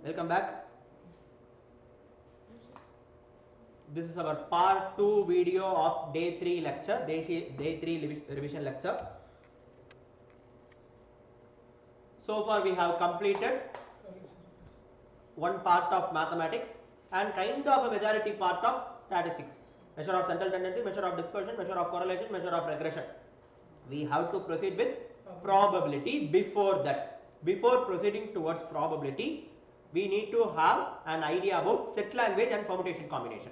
Welcome back. This is our part 2 video of day 3 lecture, day 3 revision lecture. So far we have completed one part of mathematics and kind of a majority part of statistics. Measure of central tendency, measure of dispersion, measure of correlation, measure of regression. We have to proceed with probability before that. Before proceeding towards probability, we need to have an idea about set language and permutation combination.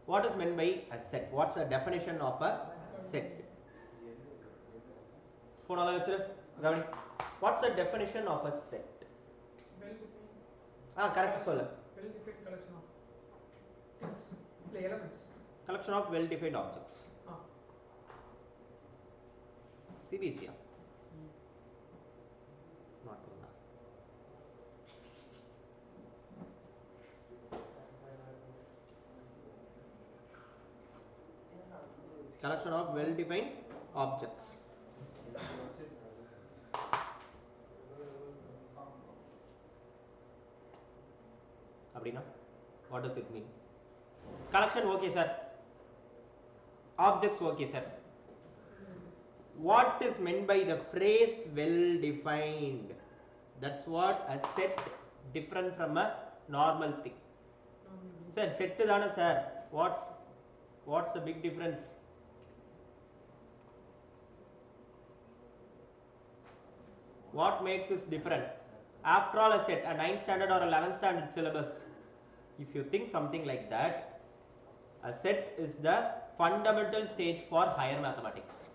What is meant by a set? What's the definition of a set? What's the definition of a set? Correct. Well-defined collection of things, elements. Collection of well-defined objects. CBC. Not one. Collection of well-defined objects. Abdina, what does it mean? Collection, okay, sir. Objects, okay, sir. What is meant by the phrase well-defined? That's what a set different from a normal thing. Sir, set is dana, sir. What's the big difference? What makes it different? After all, a set, a 9th standard or 11th standard syllabus, if you think something like that, a set is the fundamental stage for higher mathematics.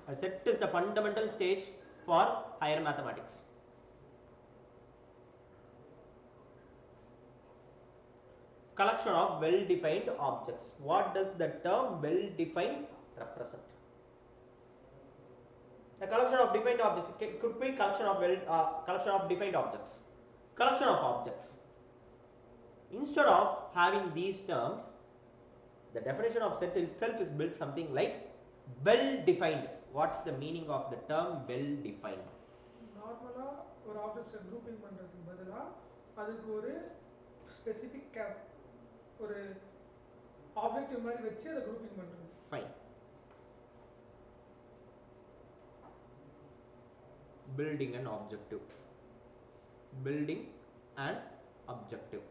A set is the fundamental stage for higher mathematics. Collection of well-defined objects. What does the term well-defined represent? A collection of defined objects. It could be collection of defined objects. Collection of objects. Instead of having these terms, the definition of set itself is built something like well-defined. What's the meaning of the term well-defined? Normally, ஒரு objects grouping பண்றதுக்கு பதிலா அதுக்கு ஒரு specific ஒரு objective மாதிரி வச்சு அதை grouping பண்றது. Fine. Building an objective. Building an objective.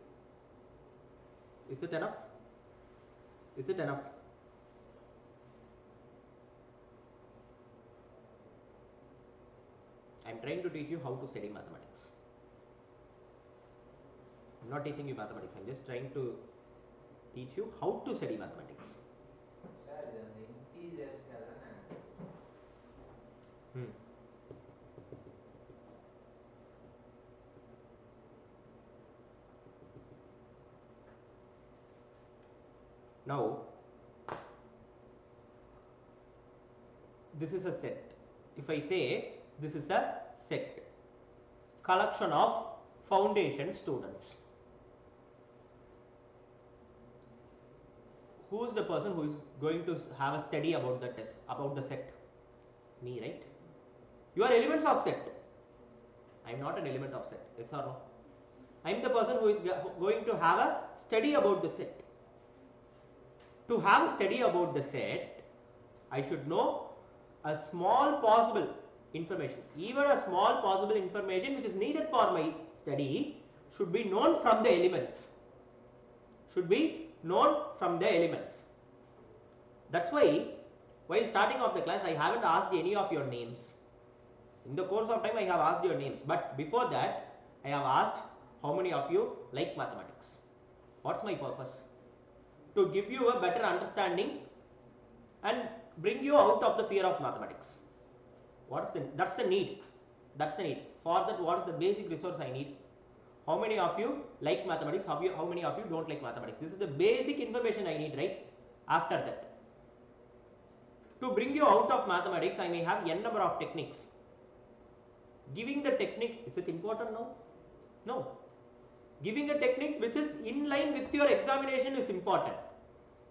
Is it enough? Is it enough? I am trying to teach you how to study mathematics. I am not teaching you mathematics. I am just trying to teach you how to study mathematics. Now, this is a set. If I say this is a set, collection of foundation students. Who is the person who is going to have a study about the test, about the set? Me, right? You are elements of set. I am not an element of set. Yes or no? I am the person who is going to have a study about the set. To have a study about the set, I should know a small possible information. Even a small possible information which is needed for my study should be known from the elements. Should be known from the elements. That's why while starting off the class I haven't asked any of your names. In the course of time I have asked your names, but before that I have asked how many of you like mathematics. What's my purpose? To give you a better understanding and bring you out of the fear of mathematics. That's the need. That's the need. For that, what is the basic resource I need? How many of you like mathematics? How many of you don't like mathematics? This is the basic information I need, right? After that, to bring you out of mathematics, I may have n number of techniques. Giving the technique, is it important now? No. Giving a technique which is in line with your examination is important.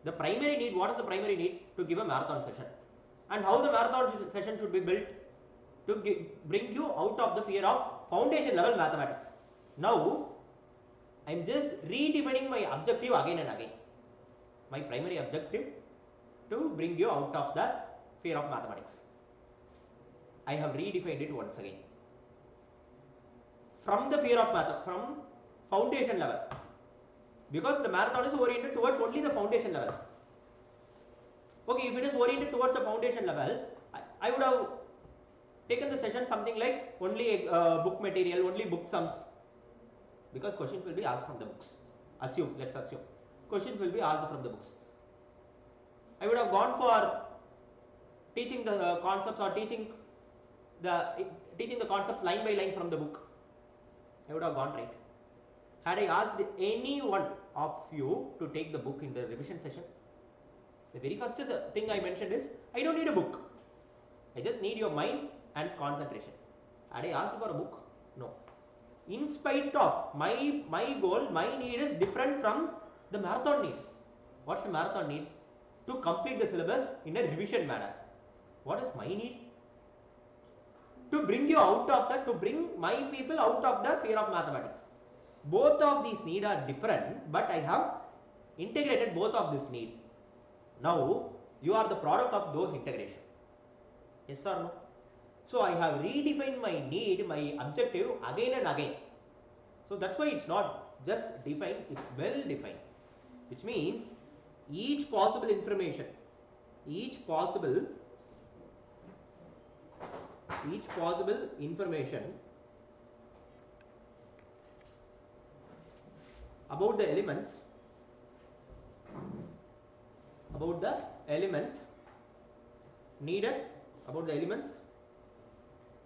The primary need, what is the primary need? To give a marathon session. And how the marathon session should be built? To bring you out of the fear of foundation level mathematics. Now, I am just redefining my objective again and again. My primary objective to bring you out of the fear of mathematics. I have redefined it once again. From the fear of math, from foundation level. Because the marathon is oriented towards only the foundation level. Okay, if it is oriented towards the foundation level, I would have taken the session something like only book material, only book sums. Because questions will be asked from the books. Let's assume. Questions will be asked from the books. I would have gone for teaching the concepts or teaching the concepts line by line from the book. I would have gone right. Had I asked any one of you to take the book in the revision session, the very first thing I mentioned is, I don't need a book. I just need your mind and concentration. Had I asked for a book? No. In spite of my goal, my need is different from the marathon need. What's the marathon need? To complete the syllabus in a revision manner. What is my need? To bring you out of that, to bring my people out of the fear of mathematics. Both of these needs are different, but I have integrated both of this need. Now, you are the product of those integration. Yes or no? So, I have redefined my need, my objective again and again. So, that's why it's not just defined, it's well defined. Which means, each possible information about the elements needed, about the elements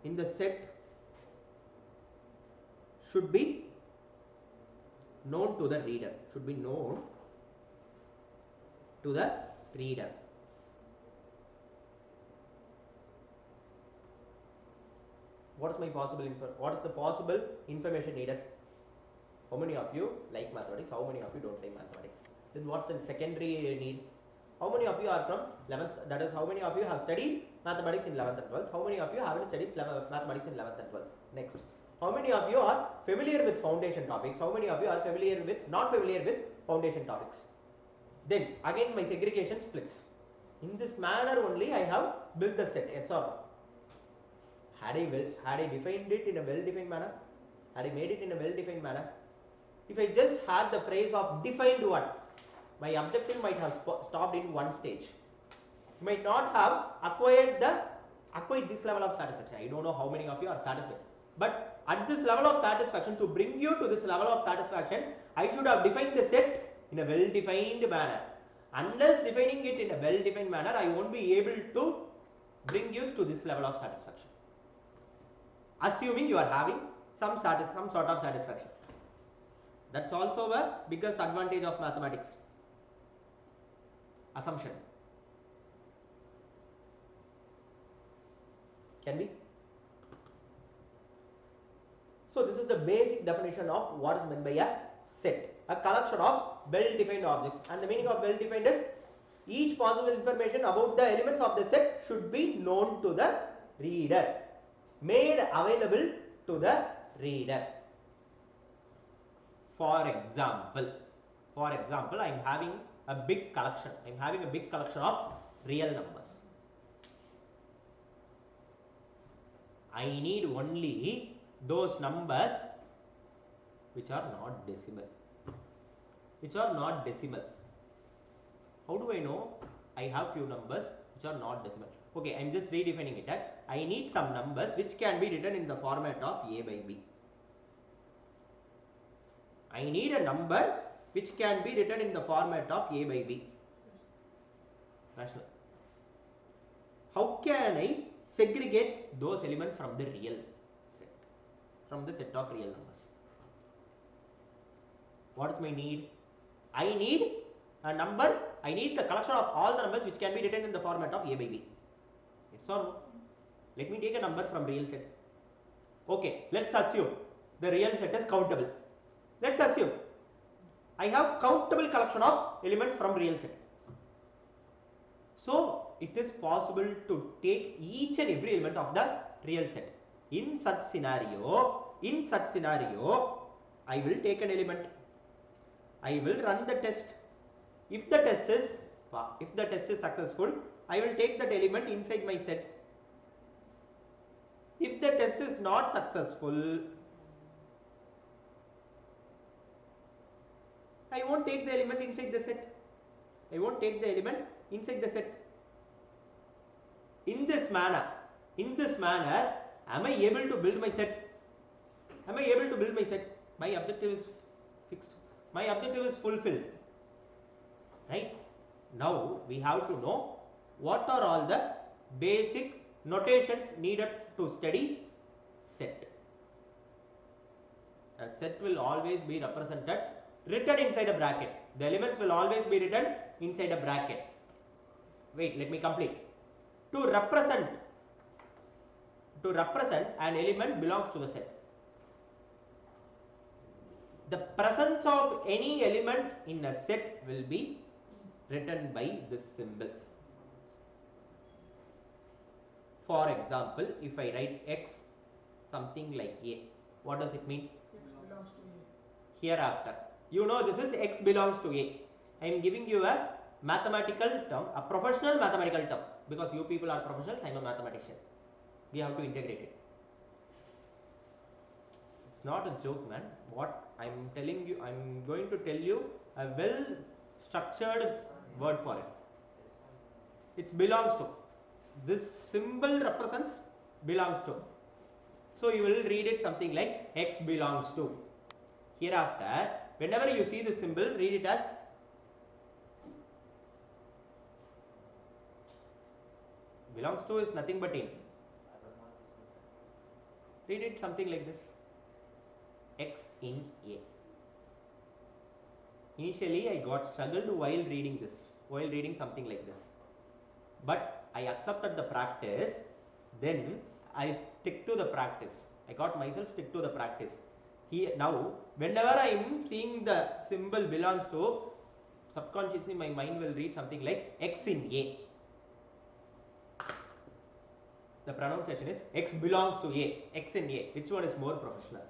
in the set should be known to the reader. What is the possible information needed? How many of you like mathematics? How many of you don't like mathematics? Then what's the secondary need? How many of you are from 11th? That is, how many of you have studied mathematics in 11th and 12th? How many of you haven't studied mathematics in 11th and 12th? Next. How many of you are familiar with foundation topics? How many of you are not familiar with foundation topics? Then again my segregation splits. In this manner only I have built the set. Yes or no? Had I defined it in a well-defined manner? Had I made it in a well-defined manner? If I just had the phrase of defined what, my objective might have stopped in one stage. Might not have acquired this level of satisfaction. I don't know how many of you are satisfied. But at this level of satisfaction, to bring you to this level of satisfaction, I should have defined the set in a well-defined manner. Unless defining it in a well-defined manner, I won't be able to bring you to this level of satisfaction. Assuming you are having some sort of satisfaction. That's also the biggest advantage of mathematics. Assumption. Can be. So this is the basic definition of what is meant by a set. A collection of well-defined objects. And the meaning of well-defined is, each possible information about the elements of the set should be known to the reader, made available to the reader. For example, I am having a big collection. Of real numbers. I need only those numbers which are not decimal. How do I know I have few numbers which are not decimal? Okay, I am just redefining it that I need some numbers which can be written in the format of a by b. I need a number which can be written in the format of a by b. Rational. How can I segregate those elements from the real set? From the set of real numbers. What is my need? I need a number. I need the collection of all the numbers which can be written in the format of a by b. Yes or no? Let me take a number from real set. Okay, let's assume the real set is countable. Let's assume I have countable collection of elements from real set. So it is possible to take each and every element of the real set. In such scenario, I will take an element. I will run the test. If the test is successful, I will take that element inside my set. If the test is not successful, I won't take the element inside the set. In this manner, am I able to build my set? My objective is fixed. My objective is fulfilled. Right? Now we have to know what are all the basic notations needed to study set. A set will always be written inside a bracket. The elements will always be written inside a bracket. Wait, let me complete. To represent an element belongs to the set. The presence of any element in a set will be written by this symbol. For example, if I write x something like A, what does it mean? X belongs to A. Hereafter, you know this is x belongs to A. I am giving you a mathematical term, a professional mathematical term, because you people are professionals, I am a mathematician. We have to integrate it. It's not a joke, man. What I am telling you, I am going to tell you a well structured word for it. It belongs to. This symbol represents belongs to. So you will read it something like x belongs to. Hereafter, whenever you see this symbol, read it as belongs to is nothing but in. Read it something like this. X in A. Initially I got struggled while reading something like this. But I accepted the practice, then I stick to the practice. I got myself stick to the practice. Here now, whenever I am seeing the symbol belongs to, subconsciously my mind will read something like x in A. The pronunciation is x belongs to A, x in A. Which one is more professional?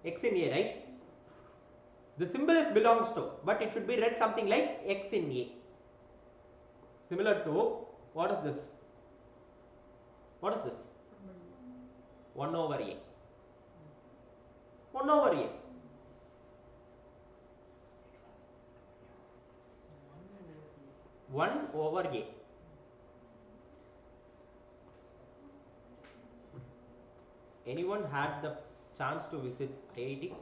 X in A, right? The symbol is belongs to, but it should be read something like x in A. Similar to, what is this? 1 over A. 1 over A. One over A. Anyone had the chance to visit IIT?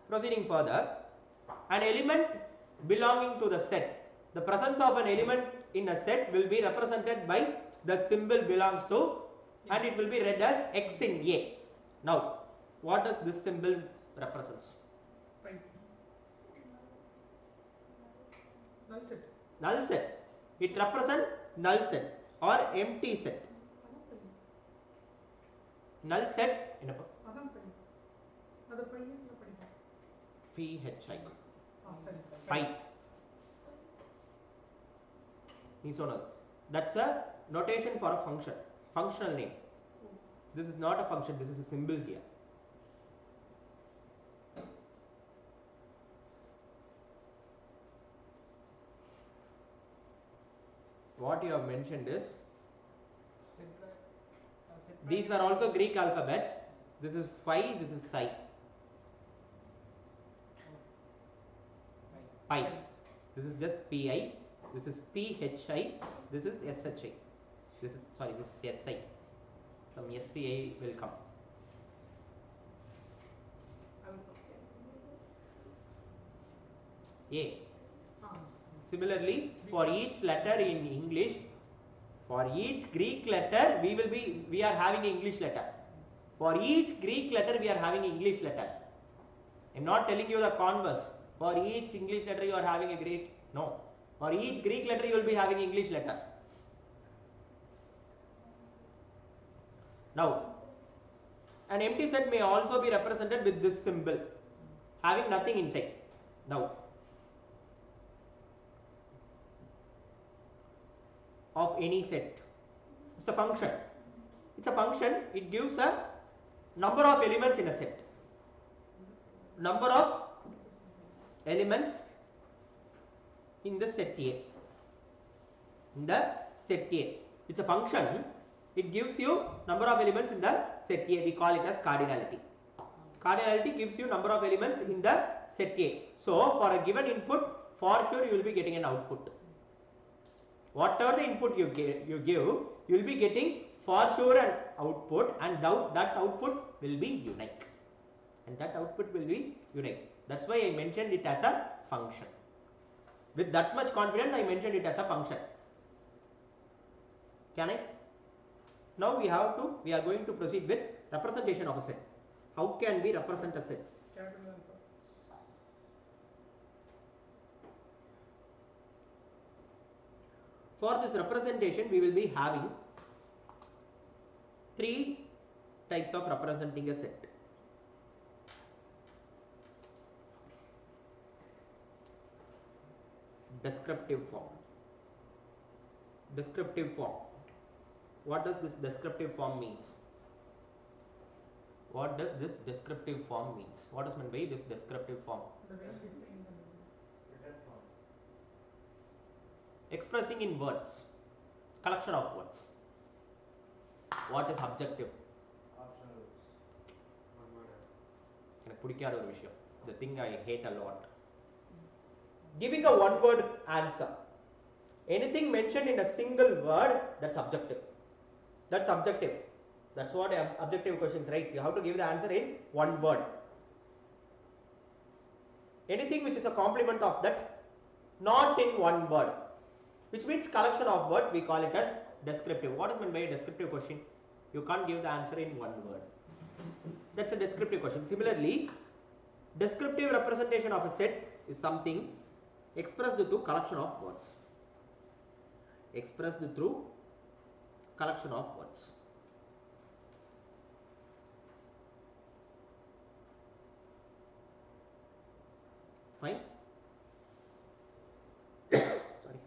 Proceeding further, an element belonging to the set. The presence of an element in a set will be represented by the symbol belongs to, and it will be read as x in A. Now, what does this symbol represents? Null set. It represents null set or empty set. Null set phi. That's a notation for a function, functional name. This is not a function, this is a symbol here. What you have mentioned is, these were also Greek alphabets. This is phi, this is psi. Pi. This is just pi. This is phi. This is shi. This is si. Some sci will come. A. Similarly, for each letter in English, for each Greek letter, we are having English letter. For each Greek letter, we are having English letter. I am not telling you the converse. For each English letter, you are having a Greek. No. For each Greek letter, you will be having English letter. Now, An empty set may also be represented with this symbol, having nothing inside. Now, of any set, it's a function. It's a function. It gives a number of elements in a set. Number of elements in the set A. In the set A, it's a function. It gives you number of elements in the set A. We call it as cardinality. Cardinality gives you number of elements in the set A. So for a given input, for sure you will be getting an output. Whatever the input you give, you will be getting for sure an output, and that output will be unique. And that output will be unique. That's why I mentioned it as a function. With that much confidence, I mentioned it as a function. Can I? Now we are going to proceed with representation of a set. How can we represent a set? For this representation, we will be having three types of representing a set. Descriptive form. Descriptive form. What does this descriptive form means? What does this descriptive form means? What is meant by this descriptive form? Expressing in words. Collection of words. What is objective? The thing I hate a lot. Giving a one word answer. Anything mentioned in a single word, that's objective. That's objective. That's what objective questions, right? You have to give the answer in one word. Anything which is a complement of that, not in one word, which means collection of words, we call it as descriptive. What is meant by a descriptive question? You can't give the answer in one word. That's a descriptive question. Similarly, descriptive representation of a set is something expressed through collection of words. Expressed through collection of words. Fine. Sorry.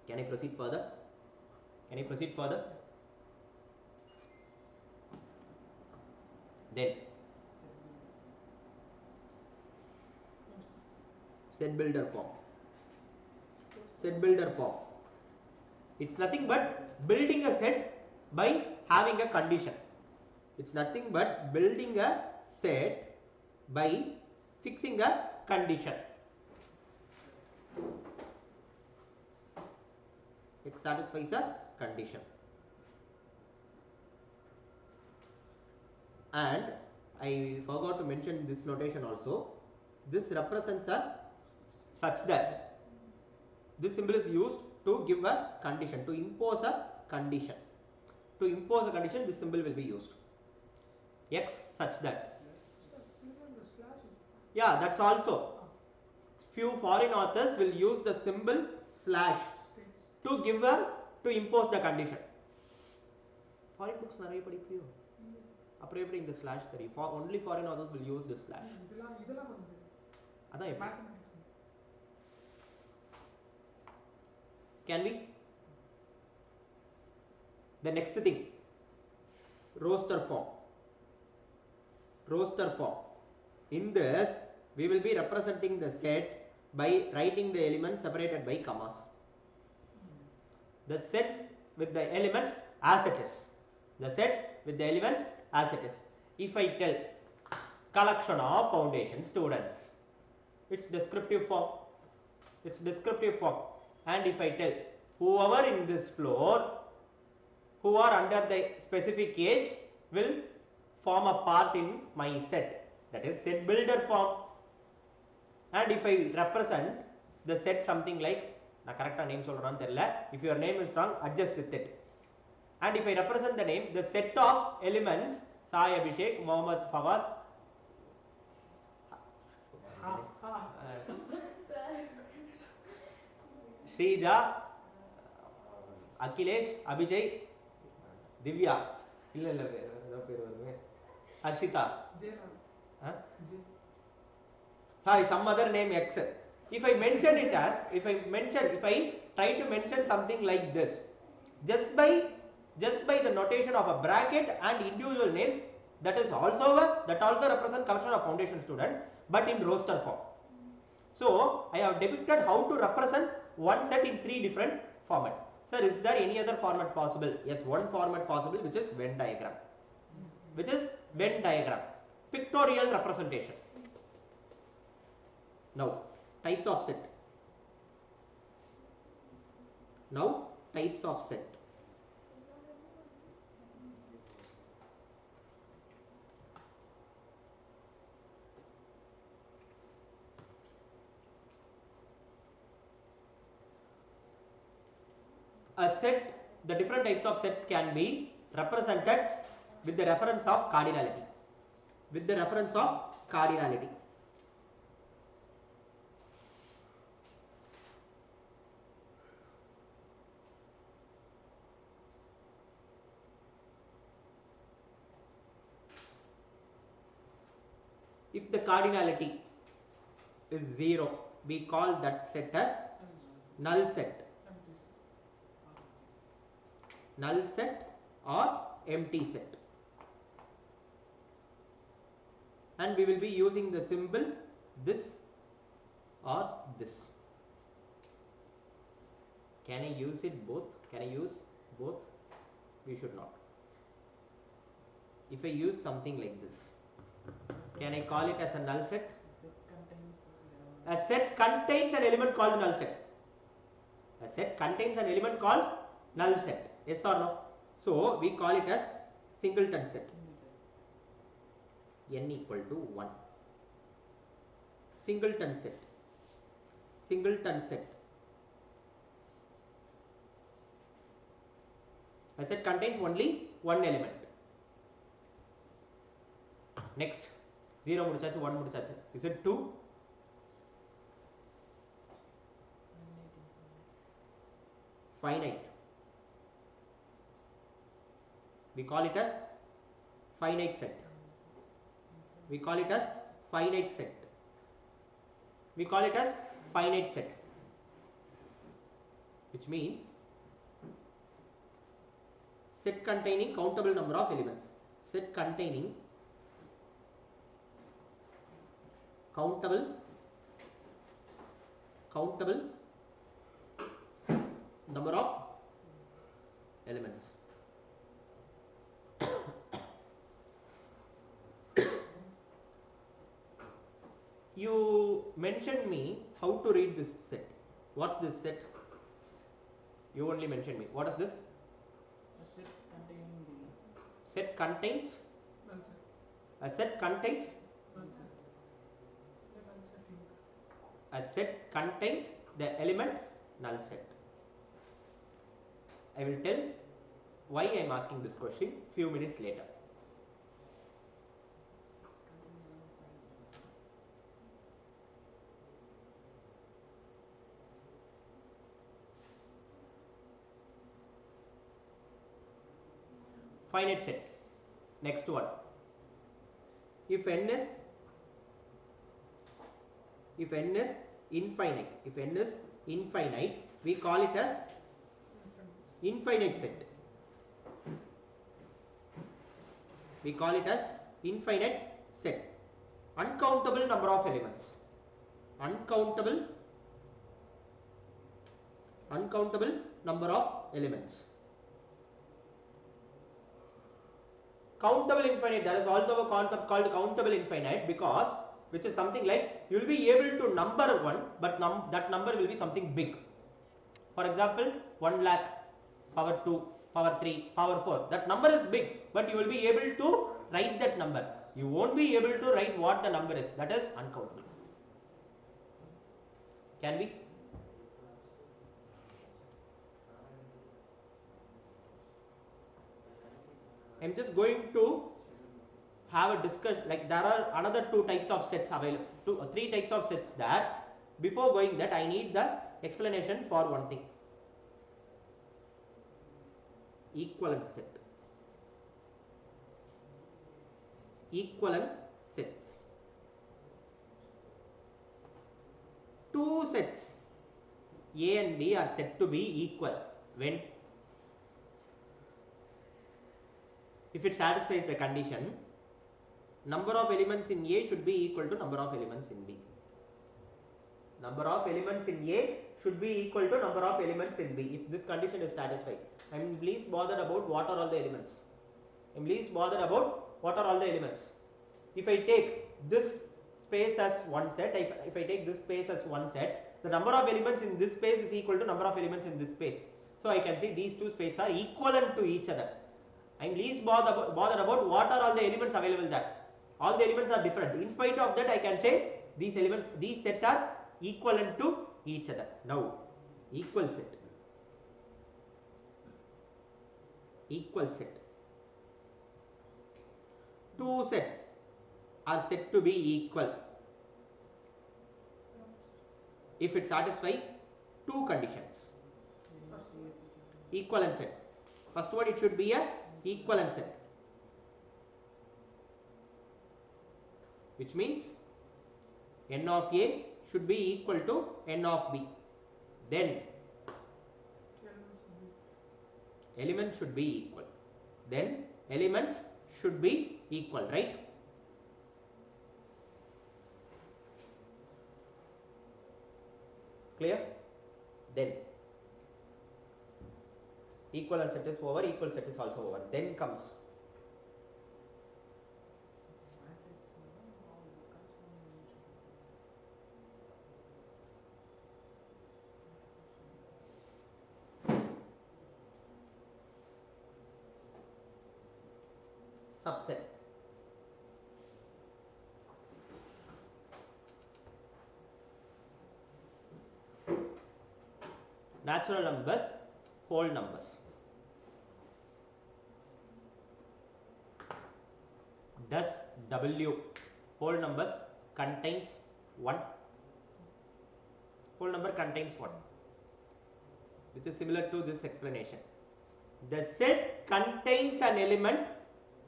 Can I proceed further? Can I proceed further? Then set builder form. Set builder form. It's nothing but building a set by having a condition. It's nothing but building a set by fixing a condition. It satisfies a condition. And I forgot to mention this notation also. This represents a such that this symbol is used to give a condition, to impose a condition. To impose a condition, this symbol will be used. X such that. Yeah, that's also. Few foreign authors will use the symbol slash to impose the condition. Foreign books நிறைய படிப்பியோ அப்புறம் எப்படி இந்த slash தெரியும்? Only foreign authors will use this slash. அதான் எப்படி? Can we? The next thing, roster form. Roster form. In this, we will be representing the set by writing the elements separated by commas. The set with the elements as it is. The set with the elements as it is. If I tell collection of foundation students, it's descriptive form. It's descriptive form. And if I tell whoever in this floor who are under the specific age will form a part in my set, that is set builder form. And if I represent the set something like, na correct name solran therilla, if your name is wrong, adjust with it. And if I represent the name, the set of elements Sai Abhishek, Mohammed Fawaz, Shrija, Akhilesh, Abhijay, Divya. இல்ல இல்ல ஏதோ பேர் வருமே. Harshita. Huh? Hi, some other name X. If I mention it as, if I try to mention something like this, just by the notation of a bracket and individual names, that also represent collection of foundation students, but in roster form. So I have depicted how to represent one set in 3 different formats. Sir, is there any other format possible? Yes, one format possible, which is Venn diagram. Pictorial representation. Now, types of set. A set, the different types of sets can be represented with the reference of cardinality. If the cardinality is 0, we call that set as null set. Null set or empty set. And we will be using the symbol this or this. Can I use it both? Can I use both? We should not. If I use something like this, can I call it as a null set? A set contains an element called null set. A set contains an element called null set. Yes or no? So we call it as singleton set. N equal to 1. Singleton set. A set contains only one element. Next, 0 mudichachu, 1 mudichachu. Is it 2? Finite. We call it as finite set. Which means set containing countable number of elements. Set containing countable number of elements. You mentioned me how to read this set. What's this set? You only mentioned me. What is this? A set containing the set contains a set contains a set contains the element null set. I will tell why I am asking this question few minutes later. Finite set. Next one. If n is infinite, we call it as infinite set. Uncountable number of elements. Uncountable number of elements. Countable infinite, there is also a concept called countable infinite, because which is something like you will be able to number one, but that number will be something big. For example, 1 lakh, power 2, power 3, power 4. That number is big, but you will be able to write that number. You won't be able to write what the number is. That is uncountable. Can we? I am just going to have a discussion. Like there are another 2 types of sets available, 2 or 3 types of sets there. Before going that, I need the explanation for one thing. Equivalent set. equivalent sets. Two sets A and B are said to be equal when, if it satisfies the condition, number of elements in A should be equal to number of elements in B. Number of elements in A should be equal to number of elements in B. If this condition is satisfied, I am least bothered about what are all the elements. I am least bothered about what are all the elements. If I take this space as one set, if I take this space as one set, the number of elements in this space is equal to number of elements in this space. So I can see these two spaces are equivalent to each other. I am least bothered about what are all the elements available there. All the elements are different. In spite of that, I can say these elements, these sets are equivalent to each other. Now, equal set. Equal set. Two sets are said to be equal if it satisfies two conditions. Equivalent set. First one, it should be a equivalent set, which means n of A should be equal to n of B. Then elements should be equal. Then elements should be equal, right? Clear? Then equivalent set is over, equal set is also over. Then comes subset. Natural numbers, whole numbers. Does W whole numbers contains 1? Whole number contains 1, which is similar to this explanation. The set contains an element,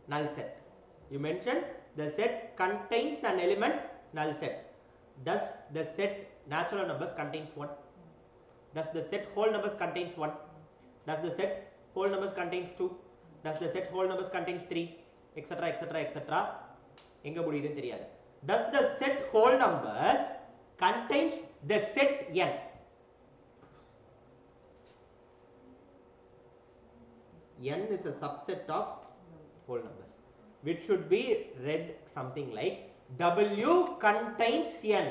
null set. You mentioned the set contains an element, null set. Does the set natural numbers contains 1? Does the set whole numbers contains 1? Does the set whole numbers contains 2? Does the set whole numbers contains 3? Etc. etc. etc. எங்க முடியுதுன்னு தெரியாது. Does the set whole numbers contains the set n? N is a subset of whole numbers, which should be read something like W contains n.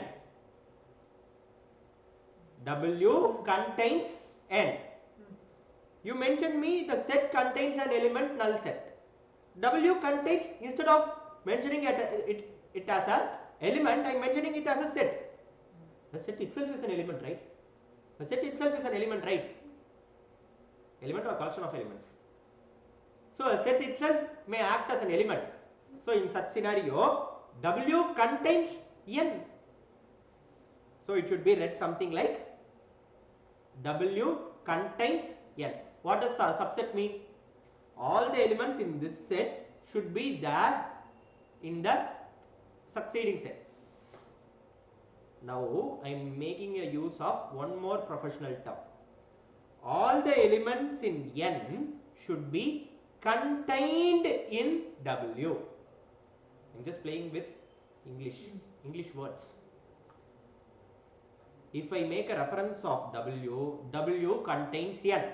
W contains n. You mentioned me the set contains an element, null set. W contains, instead of mentioning it as an element, I am mentioning it as a set. The set itself is an element, right? The set itself is an element, right? Element or collection of elements. So a set itself may act as an element. So in such scenario, W contains n. So it should be read something like W contains n. What does subset mean? All the elements in this set should be there in the succeeding set. Now I am making a use of one more professional term. All the elements in n should be contained in W. I am just playing with English words. If I make a reference of W, W contains n.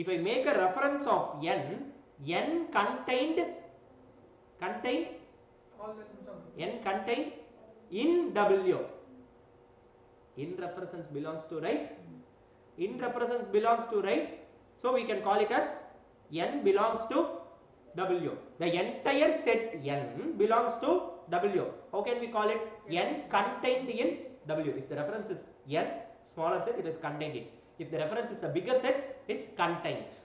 If I make a reference of n, n contained n contained in W. In represents belongs to right. In represents belongs to right. So we can call it as n belongs to W. The entire set n belongs to W. How can we call it? N contained in W. If the reference is n, smaller set, it is contained in. If the reference is a bigger set, it contains.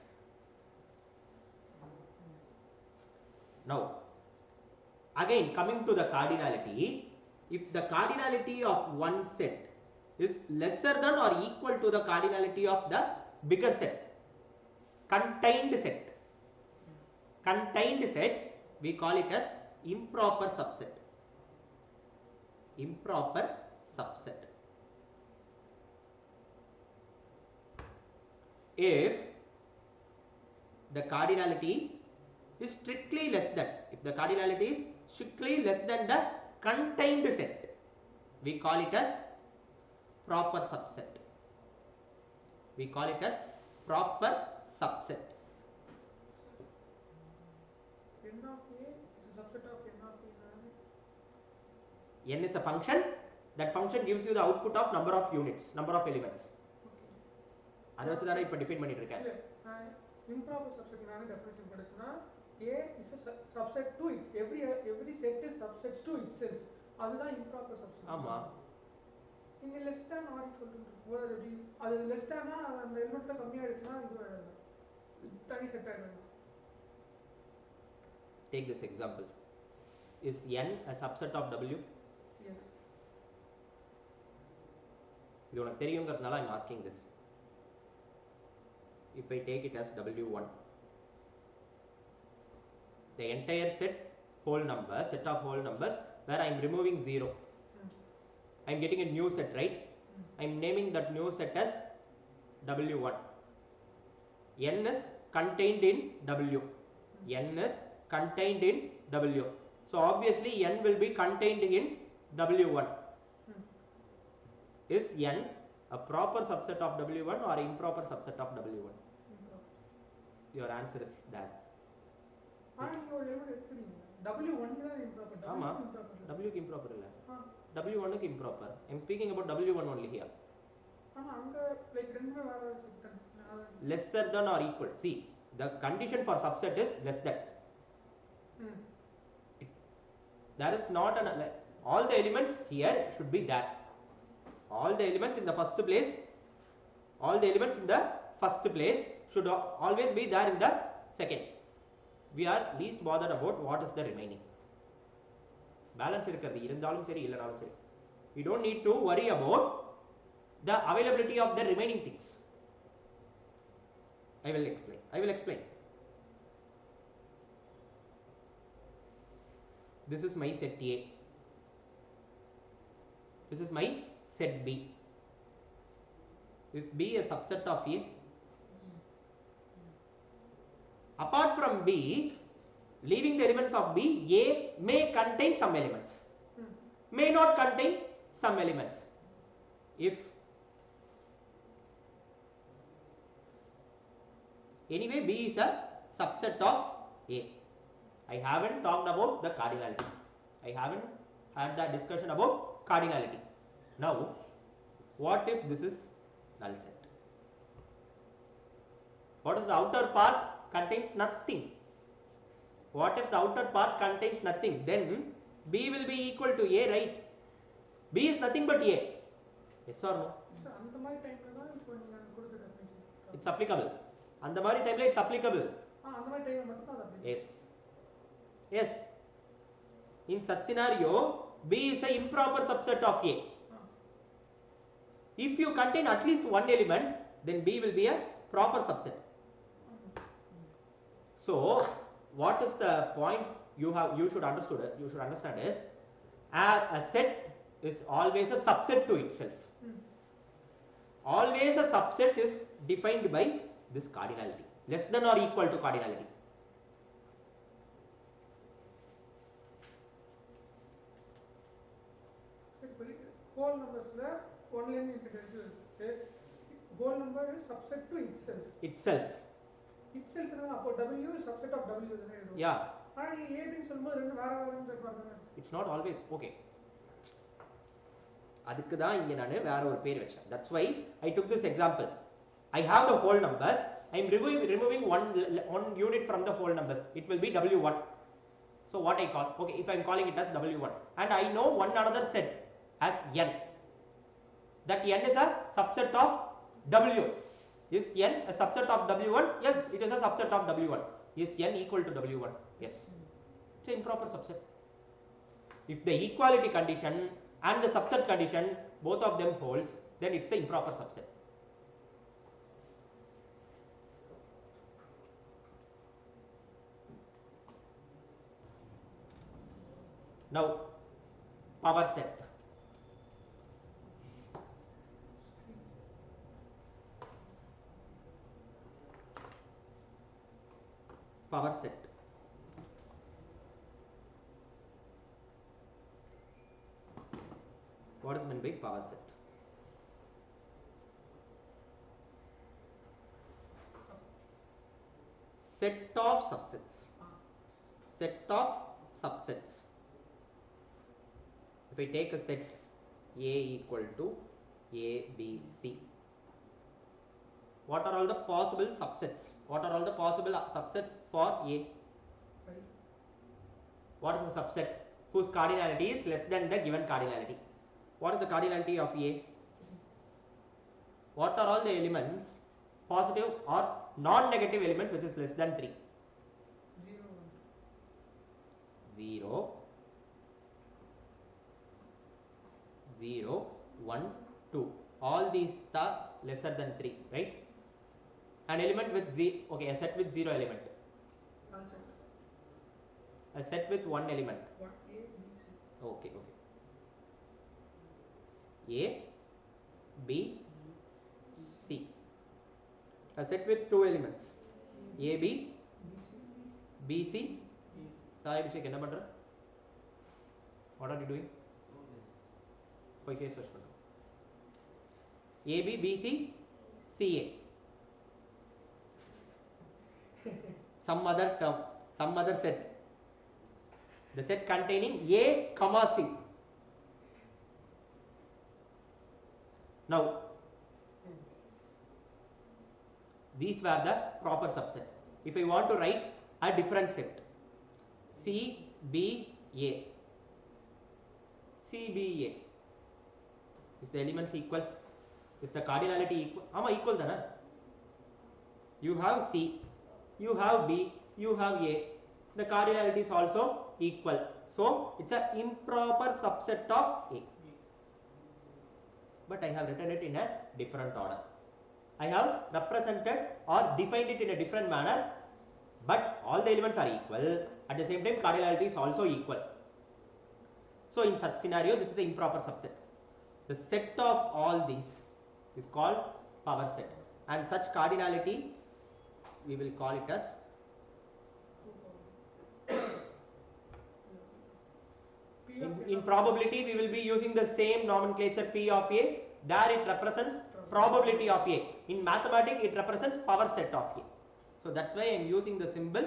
Now, again coming to the cardinality, if the cardinality of one set is lesser than or equal to the cardinality of the bigger set, contained set we call it as improper subset. Improper subset. If the cardinality is strictly less than, if the cardinality is strictly less than the contained set, we call it as proper subset. We call it as proper subset. N of A is a subset of N of A. N is a function. That function gives you the output of number of units, number of elements. அதை வச்சு தானே இப்போ define பண்ணிட்டு இருக்கேன். Improper subset நானே definition படிச்சனா A is a subset to it. Every set is subsets to itself. அதுதான் improper subset. ஆமா. இங்க less than or equal to போறது அது less than அந்த எலிமெண்ட்ல கம்மியா ஆயிடுச்சுனா இது தனி செட் ஆயிடும். Take this example. Is N a subset of W? Yes. இது உனக்கு தெரியுங்கிறதுனால I'm asking this. If I take it as W1, the entire set whole numbers, set of whole numbers where I am removing 0. I am getting a new set, right? I am naming that new set as W1. N is contained in W. N is contained in W. So obviously N will be contained in W1. Is N a proper subset of W1 or improper subset of W1? Your answer is that. W1 தான் improper. ஆமா, W க்கு improper இல்ல. W1 க்கு improper. I am speaking about W1 only here. ஆனா அங்க like ரெண்டுமே வேற வேற set. Lesser than or equal. See, the condition for subset is less than. There is not an all the elements here should be there. All the elements in the first place, all the elements in the first place should always be there in the second. We are least bothered about what is the remaining. Balance irukkuradhu irundhalum seri illanalum seri. We don't need to worry about the availability of the remaining things. I will explain. This is my set A. This is my set B. Is B a subset of A? Apart from B, leaving the elements of B, A may contain some elements, may not contain some elements. If anyway B is a subset of A. I haven't talked about the cardinality. I haven't had the discussion about cardinality. Now, what if this is null set? What is the outer part? Contains nothing. What if the outer part contains nothing? Then B will be equal to A, right? B is nothing but A. Yes or no? அந்த மாதிரி டைம்ல தான் இப்போ நீங்க கொடுத்த definition. It's applicable. அந்த மாதிரி டைம்ல it's applicable. அந்த மாதிரி டைம்ல மட்டும் தான் அது. Yes. In such scenario, B is a improper subset of A. If you contain at least one element, then B will be a proper subset. So, what is the point you should understand is a set is always a subset to itself. Always a subset is defined by this cardinality, less than or equal to cardinality. Whole numbers only integer. Whole number is subset to itself. Itself அப்போ W is subset of W தானே இது. Yeah. ஆனா நீ A ன்னு சொல்லும்போது ரெண்டு வேற வேறன்னு சொல்றாங்க. It's not always okay. அதுக்கு தான் இங்க நான் வேற ஒரு பேர் வச்சேன். That's why I took this example. I have the whole numbers. I am removing one unit from the whole numbers. It will be W1. So what I call, okay, if I am calling it as W1 and I know one another set as N. That N is a subset of W. Is N a subset of W1? Yes, it is a subset of W1. Is N equal to W1? Yes. It's an improper subset. If the equality condition and the subset condition both of them holds, then it's an improper subset. Now power set. Power set. What is meant by power set? Set of subsets. Set of subsets. If I take a set A equal to A, B, C, what are all the possible subsets? What are all the possible subsets for A? What is the subset whose cardinality is less than the given cardinality? What is the cardinality of A? What are all the elements, positive or non-negative elements, which is less than 3? 0, 0, 1, 2. All these are lesser than 3, right? An element with okay, a set with 0 element. A set with 1 element. Okay, okay. A, B, C. A set with 2 elements. A, B, B, C. Sai Abhishek, enna pandra? What are you doing? Poi face wash pandra. A, B, B, C, C, A. Some other term, some other set. The set containing A, comma C. Now, these were the proper subset. If I want to write a different set, C, B, A. C, B, A. Is the elements equal? Is the cardinality equal? Ama equal dana. You have C, you have B, you have A. The cardinality is also equal. So it's an improper subset of A. But I have written it in a different order. I have represented or defined it in a different manner, but all the elements are equal. At the same time, cardinality is also equal. So in such scenario, this is an improper subset. The set of all these is called power set, and such cardinality we will call it as in probability. We will be using the same nomenclature P of A. There it represents probability of A. In mathematics, it represents power set of A. So that's why I am using the symbol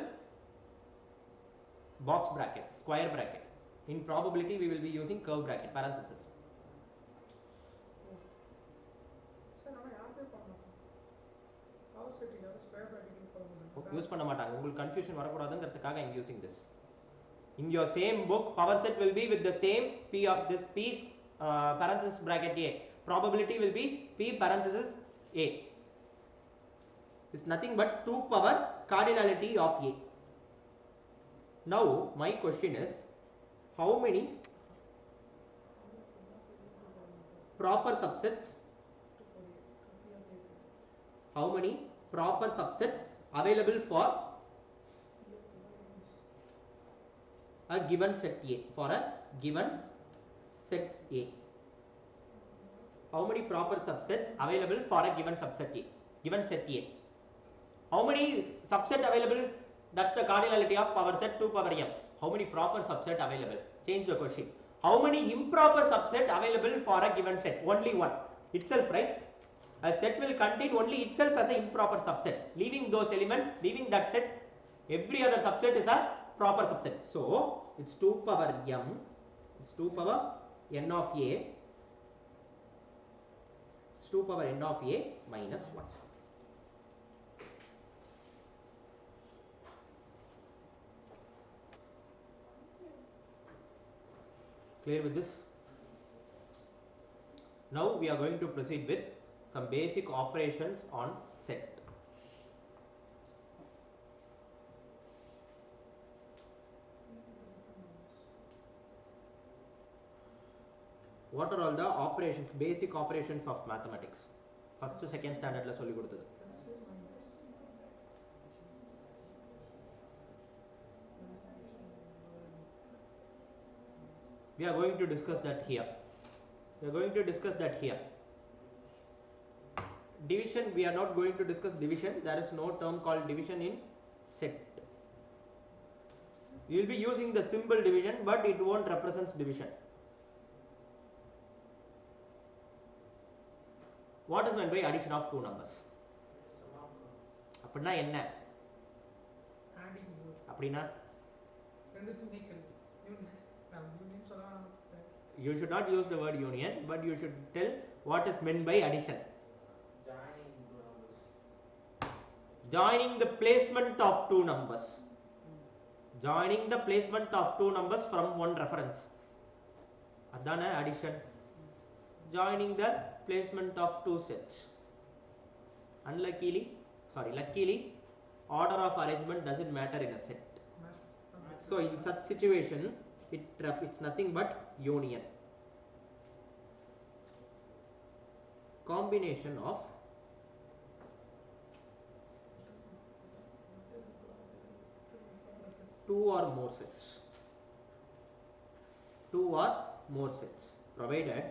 box bracket, square bracket. In probability, we will be using curve bracket, parenthesis. Use பண்ண மாட்டாங்க. உங்களுக்கு confusion வரக்கூடாதுங்கிறதுக்காக I am using this. In your same book, power set will be with the same P of this P parenthesis bracket A. Probability will be P parenthesis A. It's nothing but 2 power cardinality of A. Now my question is, how many proper subsets? How many proper subsets available for a given set A? For a given set A, how many proper subsets available for a given subset A? Given set A, how many subset available? That's the cardinality of power set 2 power m. How many proper subset available? Change the question. How many improper subset available for a given set? Only one itself, right? A set will contain only itself as an improper subset. Leaving those elements, leaving that set, every other subset is a proper subset. So it's 2 power m, it's 2 power n of A, it's 2 power n of A minus 1. Clear with this? Now we are going to proceed with some basic operations on set. What are all the operations, basic operations of mathematics? First, second standard la solli koduthathu. We are going to discuss that here. We are going to discuss that here. Division, we are not going to discuss division. There is no term called division in set. You will be using the symbol division, but it won't represent division. What is meant by addition of two numbers? அப்படினா என்ன? adding more. அப்படினா ரெண்டுத்துக்கும் equal. Union சொல்லலாம். You should not use the word union, but you should tell what is meant by addition. Joining the placement of two numbers. Joining the placement of two numbers from one reference. Adana addition. Joining the placement of two sets. Luckily, order of arrangement doesn't matter in a set. So in such situation, it's nothing but union. Combination of two or more sets. Two or more sets, provided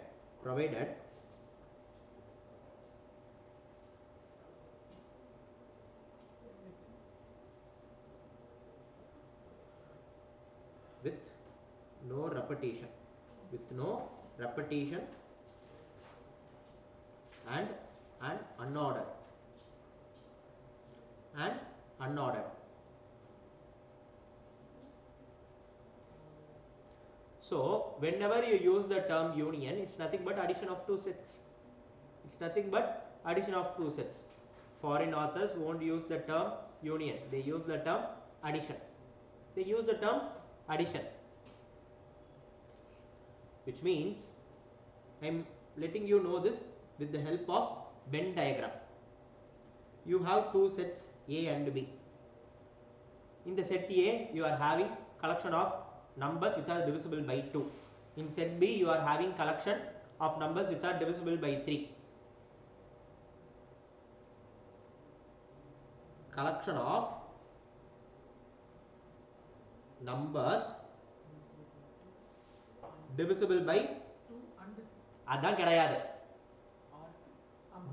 with no repetition, and unordered, So whenever you use the term union, it's nothing but addition of two sets. Foreign authors won't use the term union, they use the term addition. Which means I am letting you know this with the help of Venn diagram. You have two sets A and B. In the set A, you are having collection of numbers which are divisible by 2. In set B, you are having collection of numbers which are divisible by 3. Collection of numbers divisible by 2 அதான் கிடையாது.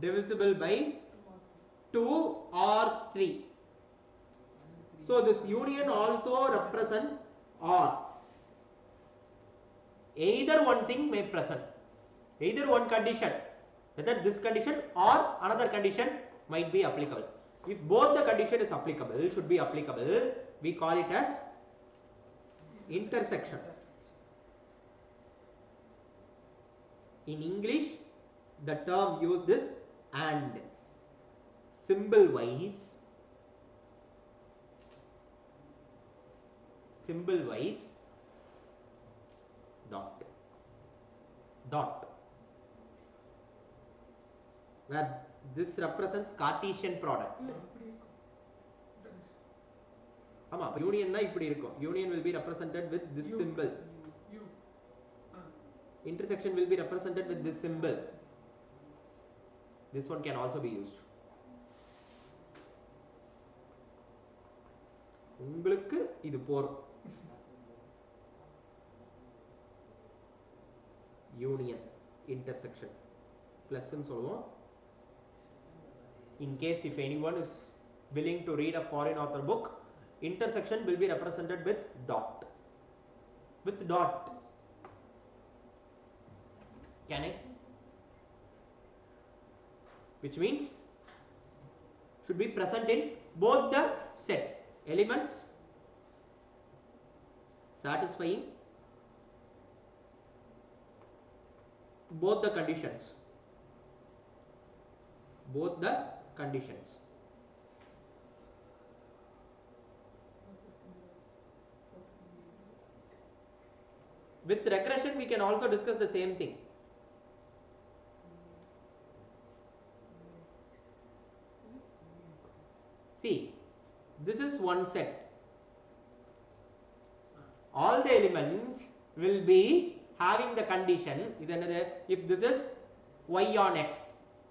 Divisible by 2 or 3. So this union also represent or. Either one thing may present, either one condition, whether this condition or another condition might be applicable. If both the condition is applicable, should be applicable, we call it as intersection. In English, the term used is and. Symbol wise, dot, where this represents Cartesian product. ஆமா, யூனியன்னா இப்படி இருக்கும். Union will be represented with this symbol. Intersection will be represented with this symbol. This one can also be used. உங்களுக்கு இது போறோம். Union, intersection, plus ன்னு சொல்லுவோம். In case if anyone is willing to read a foreign author book, intersection will be represented with dot. Can I? Which means should be present in both the set elements, satisfying both the conditions. With regression, we can also discuss the same thing. See, this is one set. All the elements will be having the condition. If this is y on x,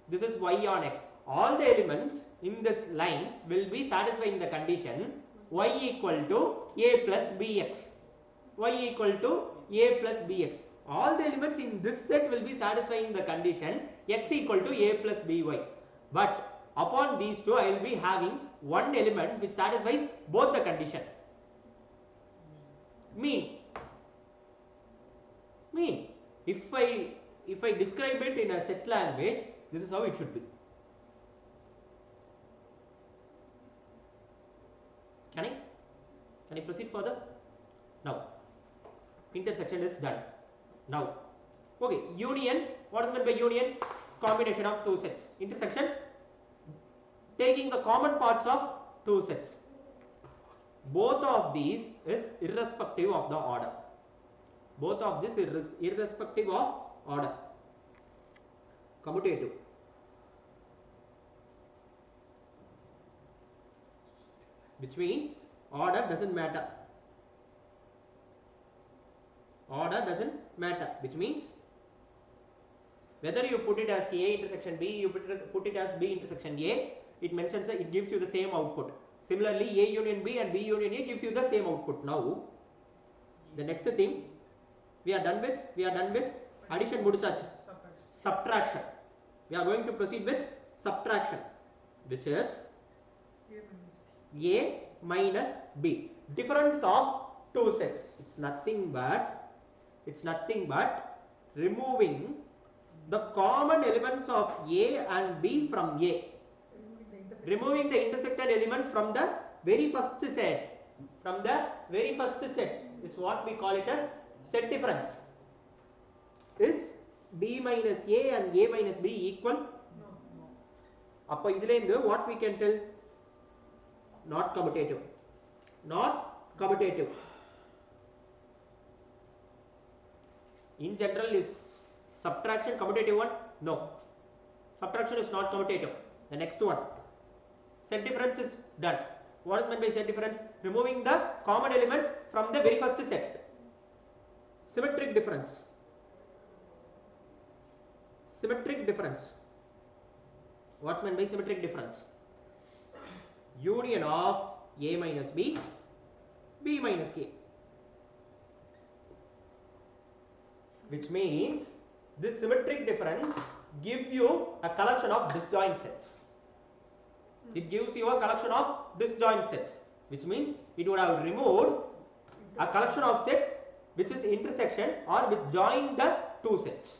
this is y on x. All the elements in this line will be satisfying the condition y equal to a plus bx. y equal to a plus bx. All the elements in this set will be satisfying the condition x equal to a plus by. But upon these two, I will be having one element which satisfies both the condition. Mean. If I describe it in a set language, this is how it should be. Can I proceed further? Now, intersection is done. Now, okay, union. What is meant by union? Combination of two sets. Intersection, taking the common parts of two sets. Both of these is irrespective of the order. Both of this is irrespective of order. Commutative. Which means order doesn't matter. Order doesn't matter. Which means whether you put it as A intersection B, you put it as B intersection A, it mentions it gives you the same output. Similarly, A union B and B union A gives you the same output. Now, the next thing we are done with addition mudichachu. Subtraction. We are going to proceed with subtraction, which is A minus B. Difference of two sets. It's nothing but removing the common elements of A and B from A. Removing the intersected elements from the very first set. From the very first set is what we call it as set difference. Is B minus A and A minus B equal? No. Appa idile what we can tell? Not commutative. Not commutative. In general, is subtraction commutative one? No. Subtraction is not commutative. The next one. Set difference is done. What is meant by set difference? Removing the common elements from the very first set. Symmetric difference. Symmetric difference. What's meant by symmetric difference? Union of A minus B, B minus A. Which means this symmetric difference gives you a collection of disjoint sets. It gives you a collection of disjoint sets, which means it would have removed a collection of set which is intersection or which join the two sets.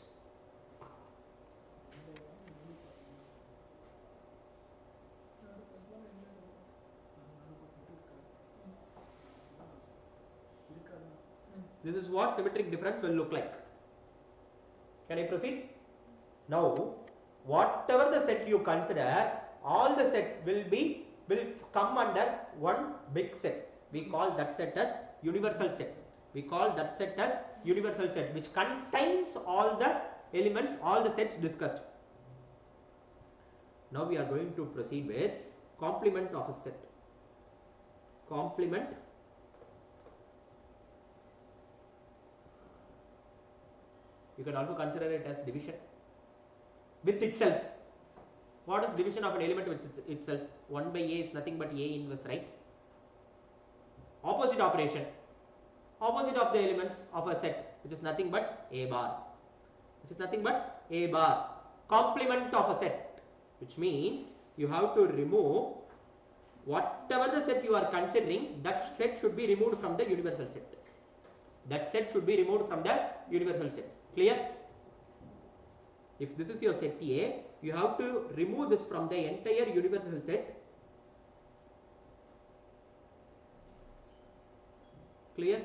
This is what symmetric difference will look like. Can I proceed? Now, whatever the set you consider, all the set will come under one big set. We call that set as universal set. We call that set as universal set, which contains all the elements, all the sets discussed. Now we are going to proceed with complement of a set. Complement you can also consider it as division with itself. What is division of an element with itself? 1 by A is nothing but A inverse, right? Opposite operation. Opposite of the elements of a set, which is nothing but A bar. Which is nothing but A bar. Complement of a set, which means you have to remove whatever the set you are considering, that set should be removed from the universal set. That set should be removed from the universal set. Clear? If this is your set A, you have to remove this from the entire universal set. Clear?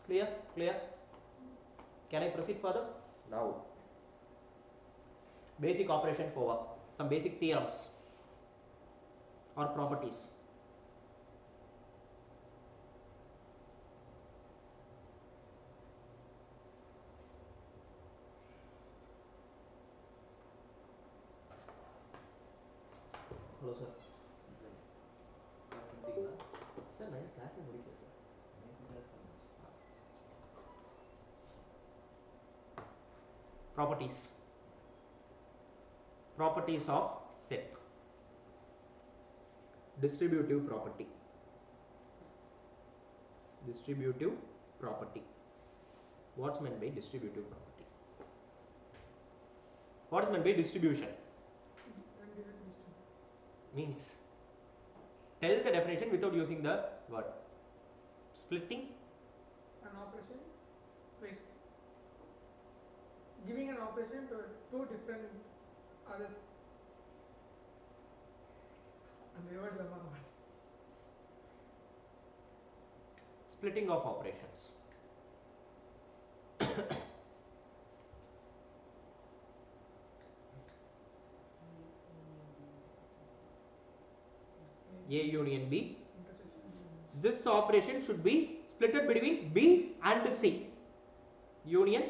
Clear? Clear? Can I proceed further? Now, basic operations over. Some basic theorems or properties. Hello sir. Sir, my class is very clear, sir. Properties. Properties of set. Distributive property. Distributive property. What's meant by distributive property? What is meant by distribution? Means, tell the definition without using the word. Splitting. An operation. Wait. Giving an operation to two different other. And the word Splitting of operations. A union B. This operation should be splitted between B and C. Union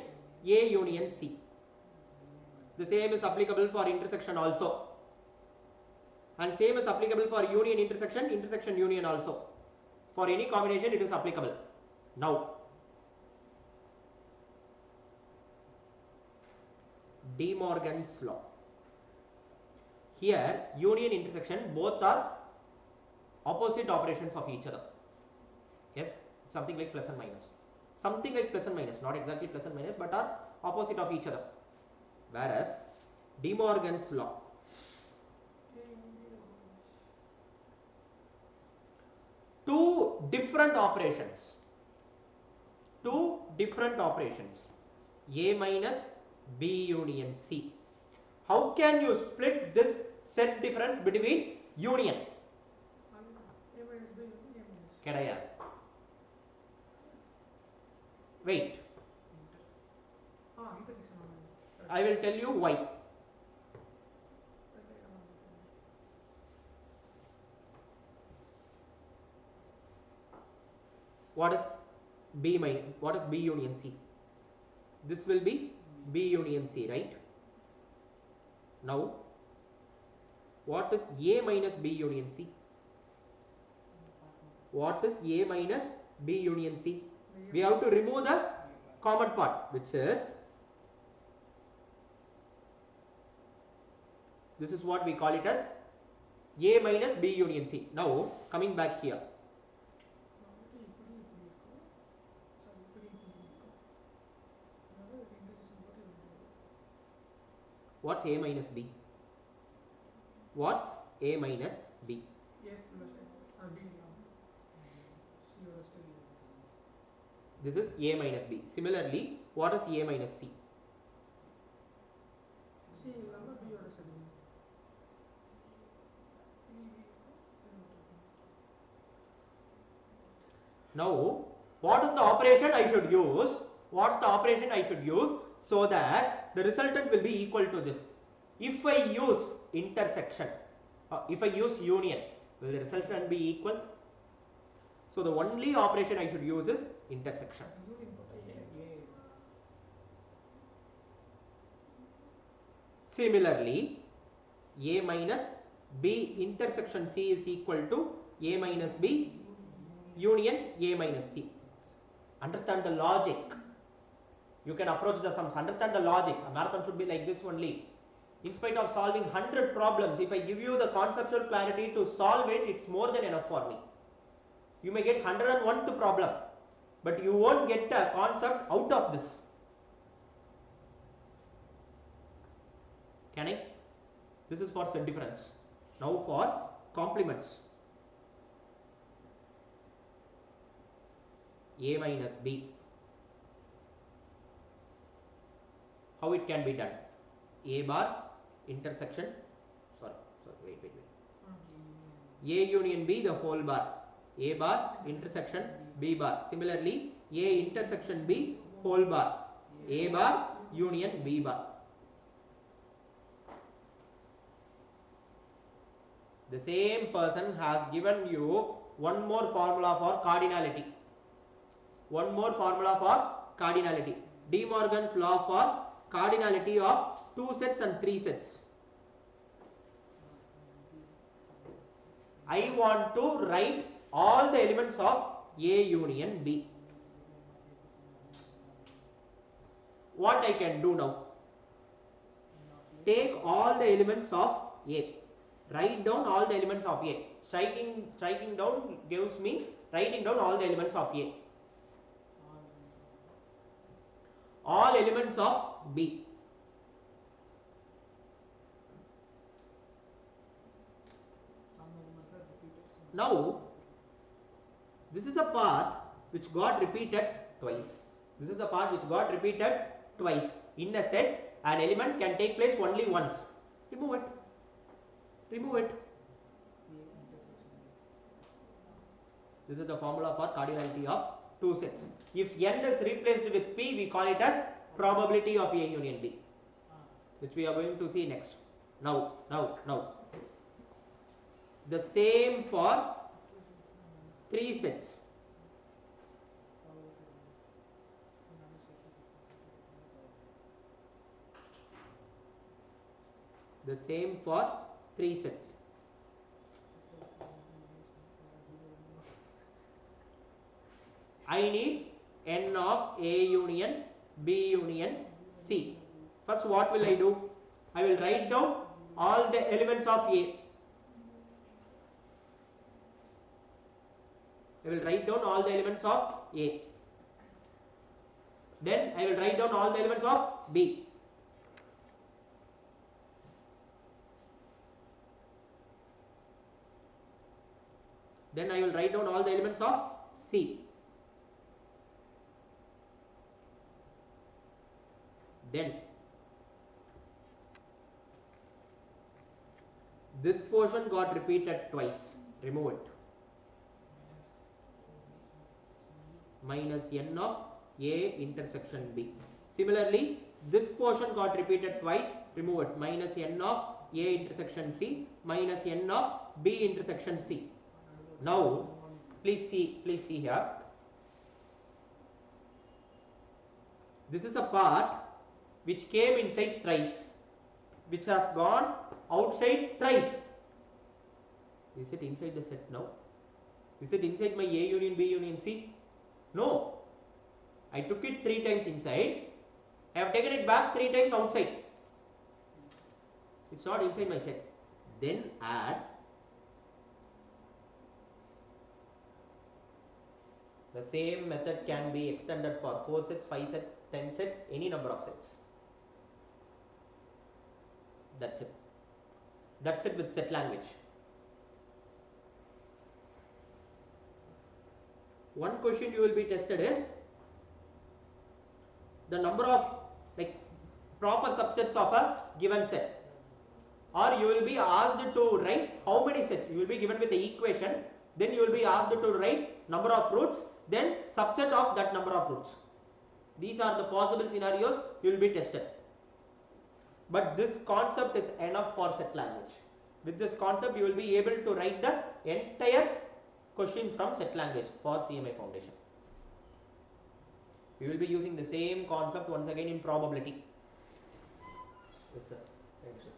A union C. The same is applicable for intersection also. And same is applicable for union intersection, intersection union also. For any combination it is applicable. Now, De Morgan's law. Here union intersection both are opposite operations of each other. Yes, something like plus and minus. Something like plus and minus, not exactly plus and minus, but are opposite of each other. Whereas De Morgan's law, two different operations, A minus B union C. How can you split this set difference between union? Kedaya. Wait. I will tell you why. What is B minus? What is B union C? This will be B union C, right? Now, what is A minus B union C? What is A minus B union C? We have to remove the common part, which is, this is what we call it as A minus B union C. Now, coming back here. What's A minus B? What's A minus B? This is A minus B. Similarly, what is A minus C? Now, what is the operation I should use? What's the operation I should use so that the resultant will be equal to this? If I use intersection, if I use union, will the resultant be equal? So the only operation I should use is intersection. Similarly, A minus B intersection C is equal to A minus B union A minus C. Understand the logic. You can approach the sums. Understand the logic. A marathon should be like this only. In spite of solving 100 problems, if I give you the conceptual clarity to solve it, it's more than enough for me. You may get 101th problem, but you won't get the concept out of this. Can I? This is for set difference. Now for complements. A minus B. How it can be done? A bar intersection, wait. A union B the whole bar. A bar intersection B bar. Similarly, A intersection B whole bar. A bar union B bar. The same person has given you one more formula for cardinality. De Morgan's law for cardinality of 2 sets and 3 sets. I want to write all the elements of A union B. What I can do now? Take all the elements of A. Write down all the elements of A. Striking down gives me writing down all the elements of A. elements of B. Some elements are repeated. Now, this is a part which got repeated twice. This is a part which got repeated twice. In a set, an element can take place only once. Remove it. Remove it. This is the formula for cardinality of two sets. If n is replaced with P, we call it as probability of A union B, which we are going to see next. Now. The same for three sets. The same for three sets. I need n of A union B union C. First, what will I do? I will write down all the elements of A. I will write down all the elements of A. Then I will write down all the elements of B. Then I will write down all the elements of C. Then this portion got repeated twice. Remove it. Minus n of A intersection B. Similarly, this portion got repeated twice. Remove it. Minus n of A intersection C minus n of B intersection C. Now, please see here. This is a part which came inside thrice, which has gone outside thrice. Is it inside the set now? Is it inside my A union B union C? No. I took it 3 times inside. I have taken it back 3 times outside. It's not inside my set. Then add the same method can be extended for 4 sets, 5 sets, 10 sets, any number of sets. That's it. That's it with set language. One question you will be tested is the number of proper subsets of a given set, or you will be asked to write how many sets. You will be given with the equation, then you will be asked to write number of roots, then subset of that number of roots. These are the possible scenarios you will be tested. But this concept is enough for set language. With this concept, you will be able to write the entire question from set language for CMA foundation. We will be using the same concept once again in probability. Yes, sir. Thank you, sir.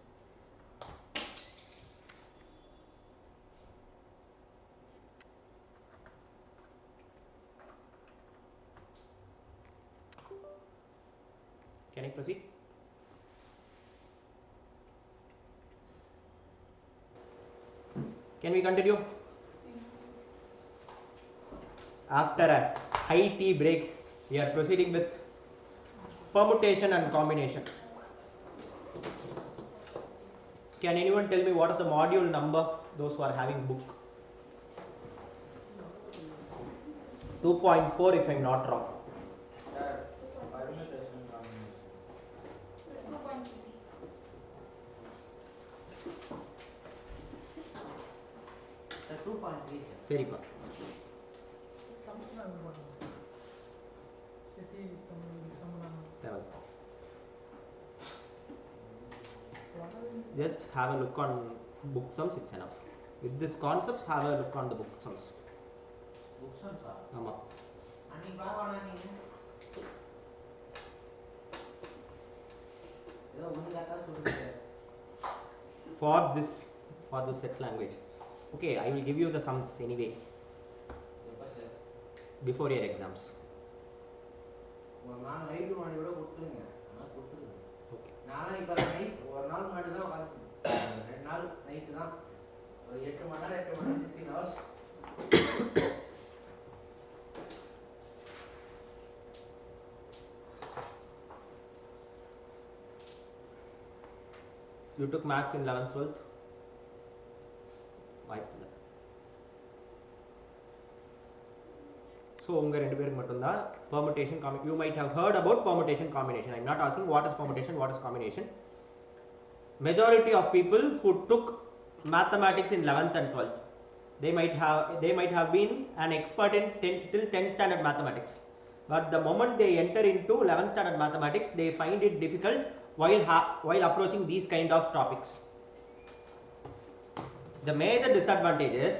Can I proceed? Can we continue? After a high tea break, we are proceeding with permutation and combination. Can anyone tell me what is the module number? Those who are having book. 2.4 if I am not wrong. Permutation combination. 2.3 sir. சரிப்பா. Just have a look on book sums, it's enough. With this concepts, have a look on the book sums. Book sums are. ஆமா. அன்னைக்கு பாக்கணும் நீங்க. ஏதோ ஒன்னு கரெக்ட்டா சொல்றீங்க. For this set language. Okay, I will give you the sums anyway. Before your exams. ஒரு நாள் நைட் மணி கூட கொடுத்துருங்க. ஆனா கொடுத்துருங்க. ஓகே. நாளை இப்ப நைட் ஒரு நாள் மட்டும் தான் உட்கார்ந்து 2 நாள் நைட் தான். ஒரு 8 மணி நேரம் 16 hours. You took maths in 11th, 12th. வாய்ப்பில்லை. So உங்க ரெண்டு பேருக்கு மட்டும்தான் permutation combination. You might have heard about permutation combination. I'm not asking what is permutation, what is combination. Majority of people who took mathematics in 11th and 12th, they might have been an expert in 10 till 10th standard mathematics, but the moment they enter into 11th standard mathematics, they find it difficult while approaching these kind of topics. The major disadvantage is,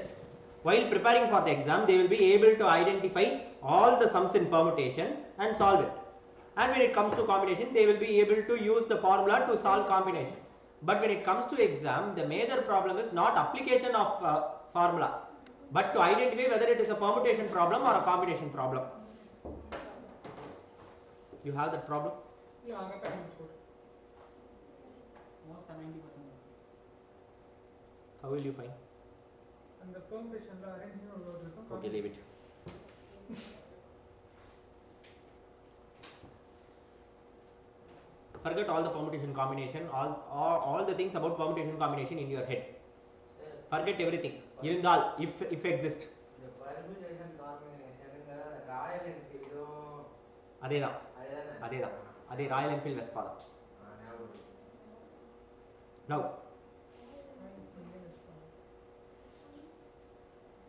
while preparing for the exam, they will be able to identify all the sums in permutation and solve it, and when it comes to combination, they will be able to use the formula to solve combination. But when it comes to exam, the major problem is not application of formula, but to identify whether it is a permutation problem or a combination problem. You have that problem? Yeah, I got answer. Most 90%. How will you find? And the permutation la arranging or word irukum. Okay, leave it. Forget all the permutation combination, all the things about permutation combination in your head. Forget everything. Irundal, if exist. The permutation combination இந்த Royal என்ஃபீல்டும் அதேதான் அதேதானே அதேதான் அதே Royal Enfield Vespa தான். ஞாபகம். Now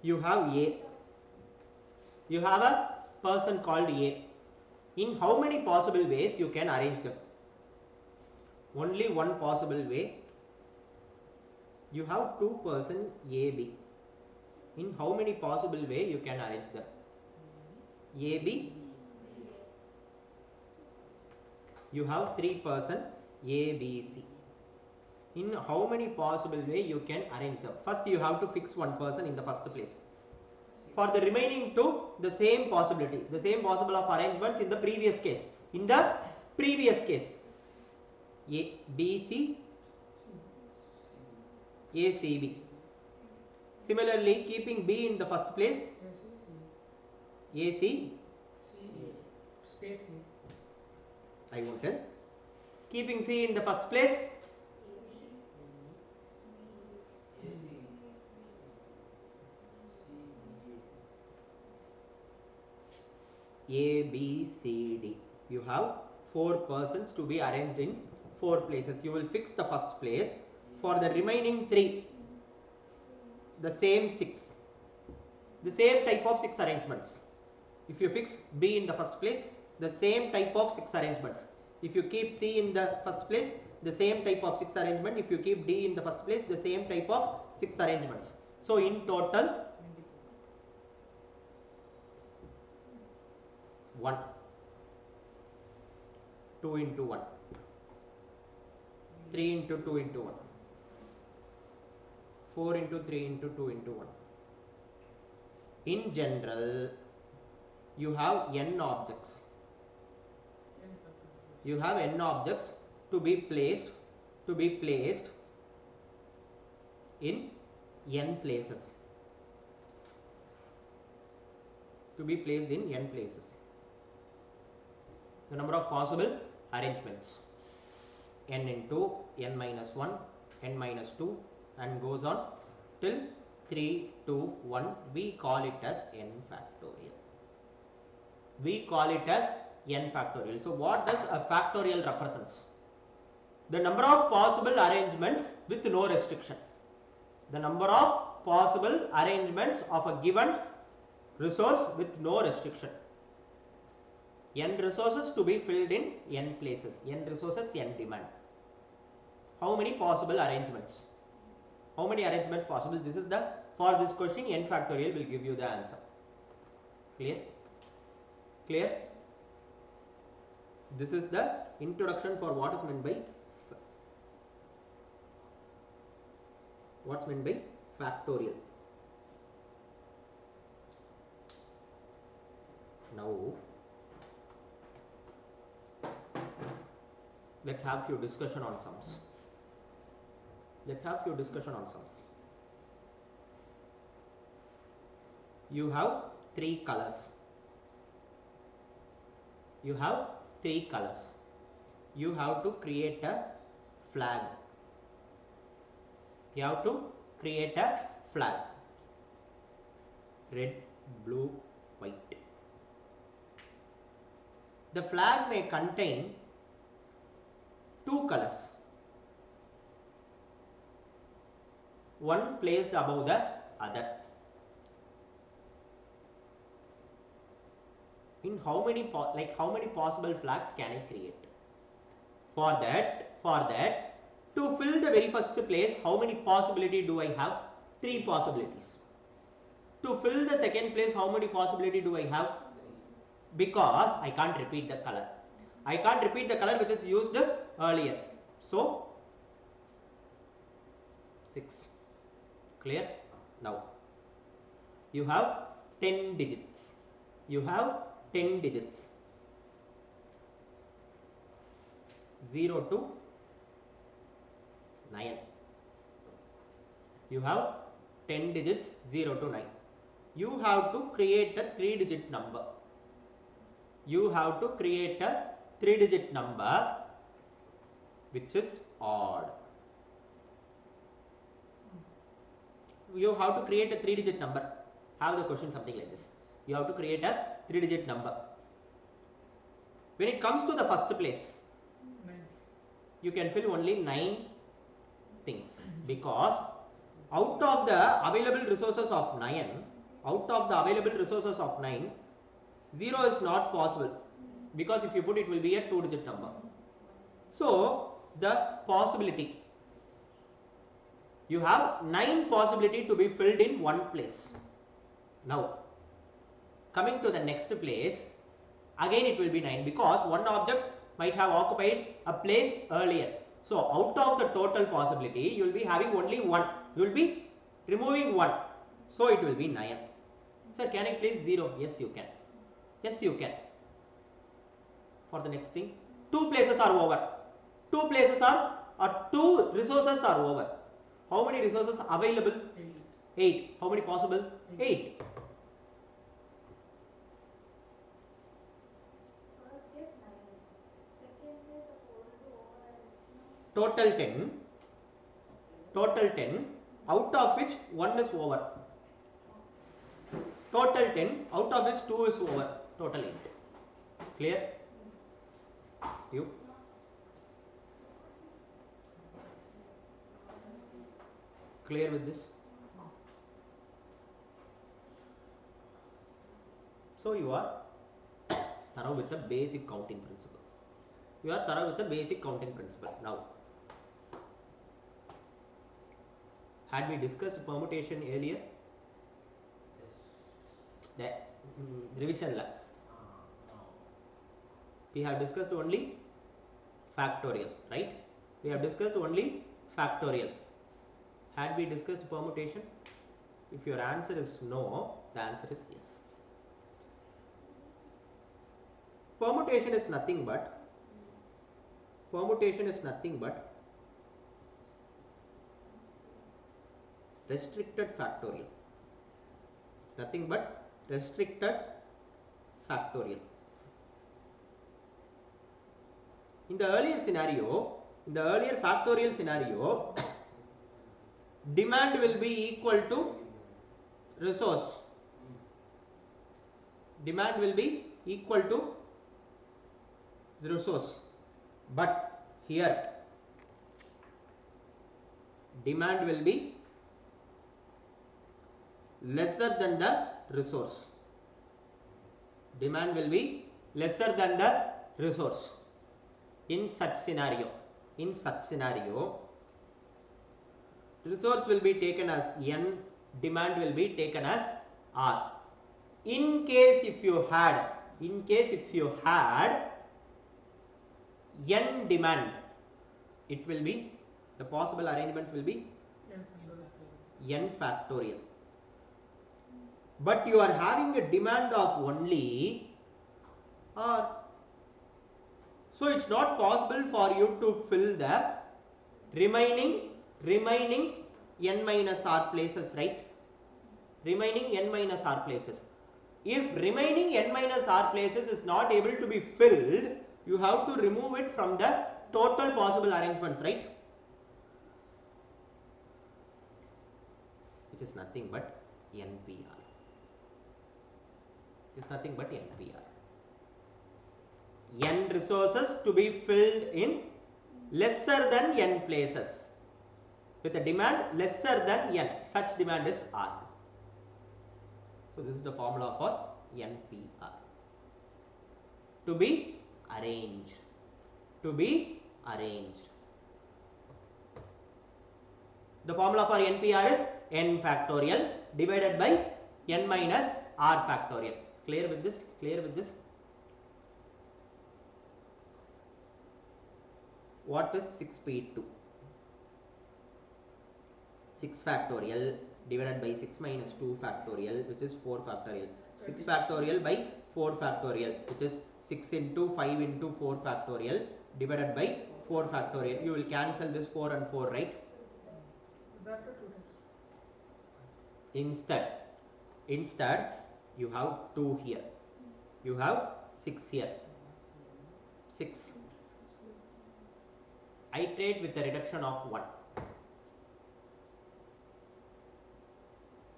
you have A. You have a person called A. In how many possible ways you can arrange them? Only one possible way. You have two person A, B. In how many possible way you can arrange them? A, B. You have three person A, B, C. In how many possible way you can arrange them? First you have to fix one person in the first place. For the remaining two, the same possibility, the same possible of arrangements in the previous case. In the previous case, A, B, C, A, C, B. Similarly, keeping B in the first place, A, C, Space C. I won't tell. Keeping C in the first place, A, B, C, D. You have four persons to be arranged in four places. You will fix the first place. For the remaining three, the same six, the same type of six arrangements. If you fix B in the first place, the same type of six arrangements. If you keep C in the first place, the same type of six arrangement. If you keep D in the first place, the same type of six arrangements. So in total, 1, 2 into 1, 3 into 2 into 1, 4 into 3 into 2 into 1. In general, you have n objects. You have n objects to be placed in n places. To be placed in n places. The number of possible arrangements, n into n minus 1, n minus 2, and goes on till 3, 2, 1. We call it as n factorial. We call it as n factorial. So what does a factorial represents? The number of possible arrangements with no restriction. The number of possible arrangements of a given resource with no restriction. N resources to be filled in n places. N resources, n demand. How many possible arrangements? How many arrangements possible? This is the, for this question, n factorial will give you the answer. Clear? Clear? This is the introduction for what is meant by factorial. Now let's have few discussion on sums. You have three colors. You have to create a flag. You have to create a flag. Red, blue, white. The flag may contain two colors. One placed above the other. In how many possible flags can I create? For that, to fill the very first place, how many possibility do I have? 3 possibilities. To fill the second place, how many possibility do I have? Because I can't repeat the color. I can't repeat the color which is used earlier. So 6. Clear? Now you have 10 digits. You have 10 digits. 0 to 9. You have 10 digits 0 to 9. You have to create a 3-digit number. You have to create a 3-digit number which is odd. You have to create a 3-digit number. Have the question something like this. You have to create a 3-digit number. When it comes to the first place, 9. you can fill only 9 things, because out of the available resources of 9, 0 is not possible, because if you put it will be a 2-digit number. So the possibility, you have 9 possibility to be filled in one place. Now coming to the next place, again it will be 9, because one object might have occupied a place earlier. So out of the total possibility, you will be having only 1. You will be removing 1. So it will be 9. Sir, can I place 0? Yes, you can. Yes, you can. For the next thing, 2 places are over. 2 places are, or 2 resources are over. How many resources available? 8. How many possible? 8. Total 10. Total 10, out of which 1 is over. Total 10, out of which 2 is over. Total 8. Clear? You? Clear with this? So you are thorough with the basic counting principle. You are thorough with the basic counting principle. Now, had we discussed permutation earlier? The revision la. We have discussed only factorial, right? We have discussed only factorial. Had we discussed permutation? If your answer is no, the answer is yes. Permutation is nothing but restricted factorial. It's nothing but restricted factorial. In the earlier factorial scenario, demand will be equal to resource. Demand will be equal to resource. But here, demand will be lesser than the resource. Demand will be lesser than the resource. In such scenario, resource will be taken as N, demand will be taken as R. In case if you had N demand, it will be, the possible arrangements will be N factorial. But you are having a demand of only R. So it's not possible for you to fill the remaining N minus R places, right? Remaining N minus R places. If remaining N minus R places is not able to be filled, you have to remove it from the total possible arrangements, right? which is nothing but NPR. It is nothing but NPR. N resources to be filled in lesser than N places with a demand lesser than N. Such demand is R. So this is the formula for NPR. To be arranged. To be arranged. The formula for NPR is N factorial divided by N minus R factorial. Clear with this? Clear with this? What is 6p2? 6 factorial divided by 6 minus 2 factorial, which is 4 factorial. 6 factorial by 4 factorial, which is 6 into 5 into 4 factorial divided by 4 factorial. You will cancel this 4 and 4, right? Instead you have 2 here. You have 6 here. 6. Iterate with a reduction of 1.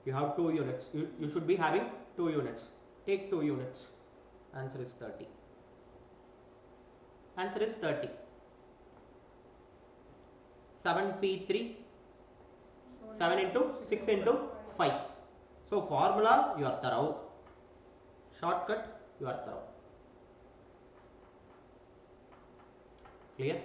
You have 2 units. You should be having 2 units. Take 2 units. Answer is 30. Answer is 30. 7p3. 7 into 6 into 5. So formula you are thorough. Shortcut you are thorough. Clear?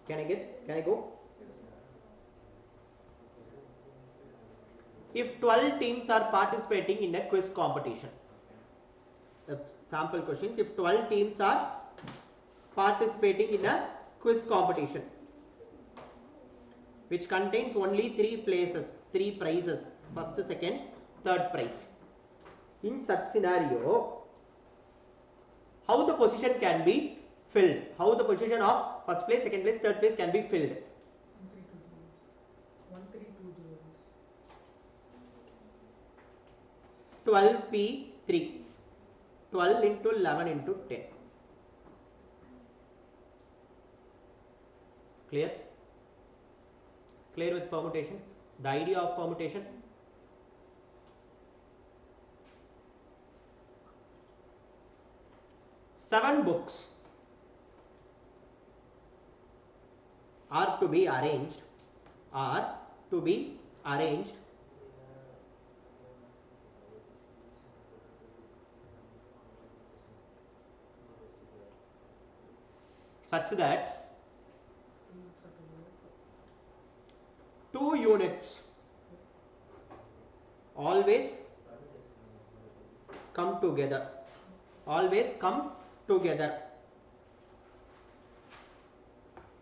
Can I go? If 12 teams are participating in a quiz competition. Sample questions. If 12 teams are participating in a quiz competition which contains only 3 places, 3 prizes, first, second, third prize. In such scenario, how the position can be filled? How the position of first place, second place, third place can be filled? 12p3. 12 into 11 into 10. Clear? Clear with permutation? The idea of permutation? Seven books are to be arranged such that 2 units always come together. Always come together.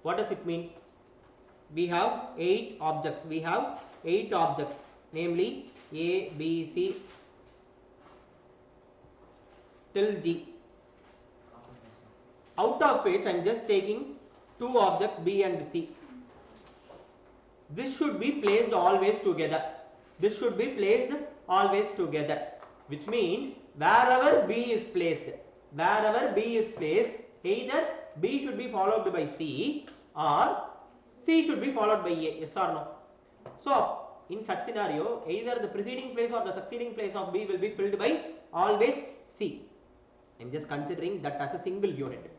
What does it mean? We have 8 objects. Namely A, B, C till G. Out of which I am just taking 2 objects B and C. This should be placed always together. Which means wherever B is placed, either B should be followed by C or C should be followed by A. Yes or no? So in such scenario, either the preceding place or the succeeding place of B will be filled by always C. I am just considering that as a single unit.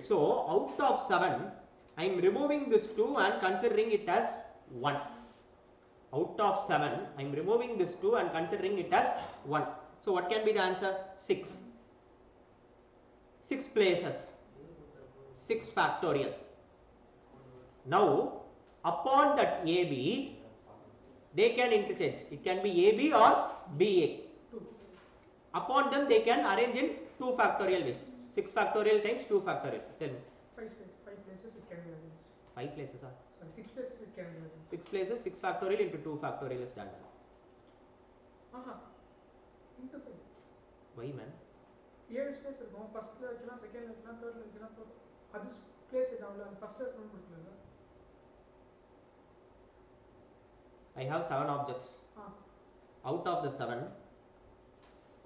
So out of 7, I am removing this 2 and considering it as 1. Out of 7, I am removing this 2 and considering it as 1. So what can be the answer? 6. 6 places. 6 factorial. Now, upon that AB, they can interchange. It can be AB or BA. Upon them, they can arrange in 2 factorial ways. 6 factorial times 2 factorial. Tell me. 5 places it can be arranged. 5 places, Sorry, 6 places it can be arranged. 6 places, 6 factorial into 2 factorial is the answer. Into 5. Why, man? 7 space இருக்கும். ஃபர்ஸ்ட்ல வைக்கலாம், செகண்ட்ல வைக்கலாம், தேர்ட்ல வைக்கலாம், அது place ஆகல. ஃபர்ஸ்ட்ல இருக்கணும் கொடுக்கல. I have 7 objects. Out of the 7,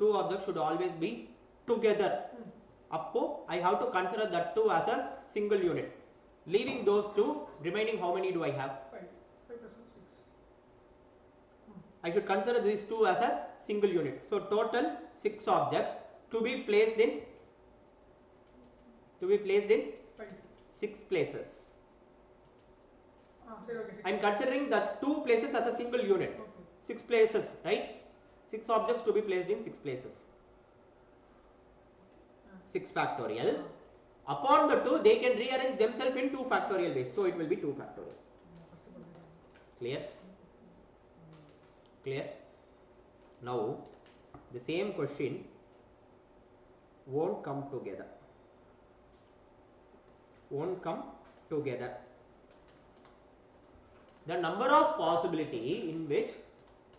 2 objects should always be together. Appo I have to consider that 2 as a single unit. Leaving those 2, remaining how many do I have? 5. 5 plus 6. I should consider these 2 as a single unit. So total 6 objects to be placed in 5. 6 places. Okay, I am considering the 2 places as a single unit. Okay. 6 places, right? 6 objects to be placed in 6 places. 6 factorial. Upon the 2, they can rearrange themselves in 2 factorial ways. So it will be 2 factorial. Clear? Clear? Now, the same question won't come together. Won't come together. The number of possibility in which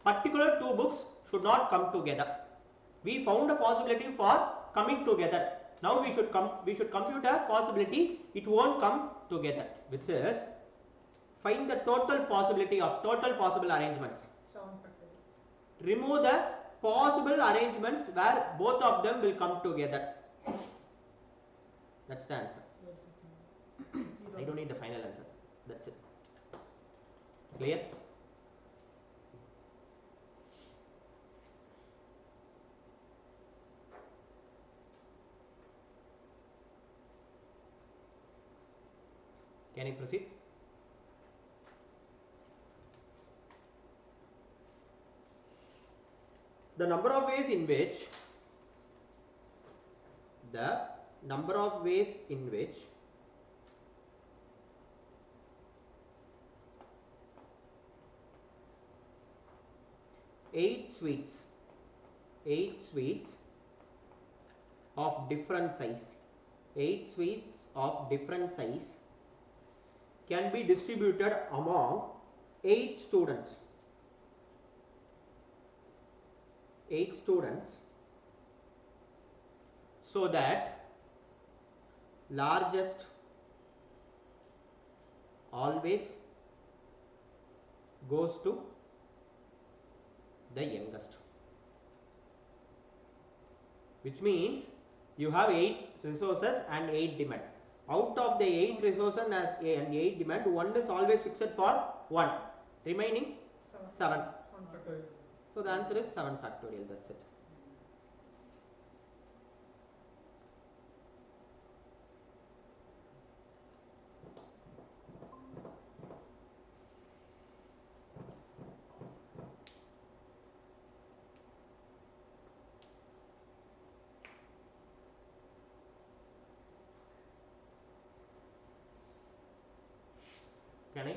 particular 2 books should not come together. We found a possibility for coming together. Now we should compute a possibility it won't come together, which is find the total possibility of total possible arrangements. 7 factorial. Remove the possible arrangements where both of them will come together. That's the answer. I don't need the final answer. That's it. Clear? Can I proceed? The number of ways in which 8 sweets of different size can be distributed among 8 students. 8 students, so that largest always goes to the youngest, which means you have 8 resources and 8 demand. Out of the 8 resources and 8 demand, one is always fixed for 1, remaining 7. So the answer is 7 factorial. That's it. Can I?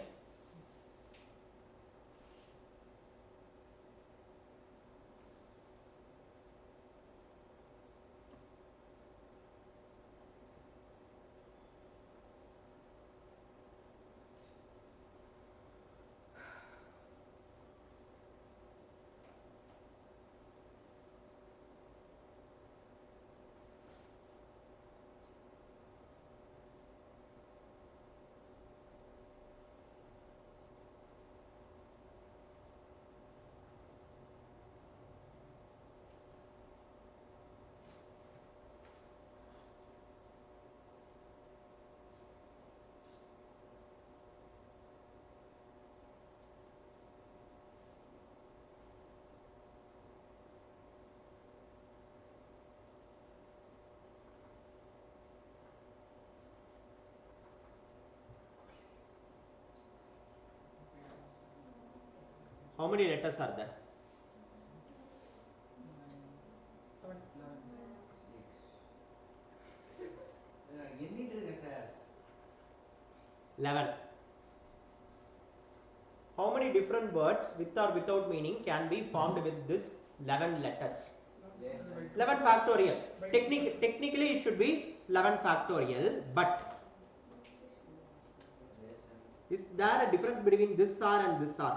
How many letters are there? 8 எண்ணிட்டு இருக்கேன் sir. 11. How many different words with or without meaning can be formed with this 11 letters? 11 factorial. Technically it should be 11 factorial, but is there a difference between this R and this R?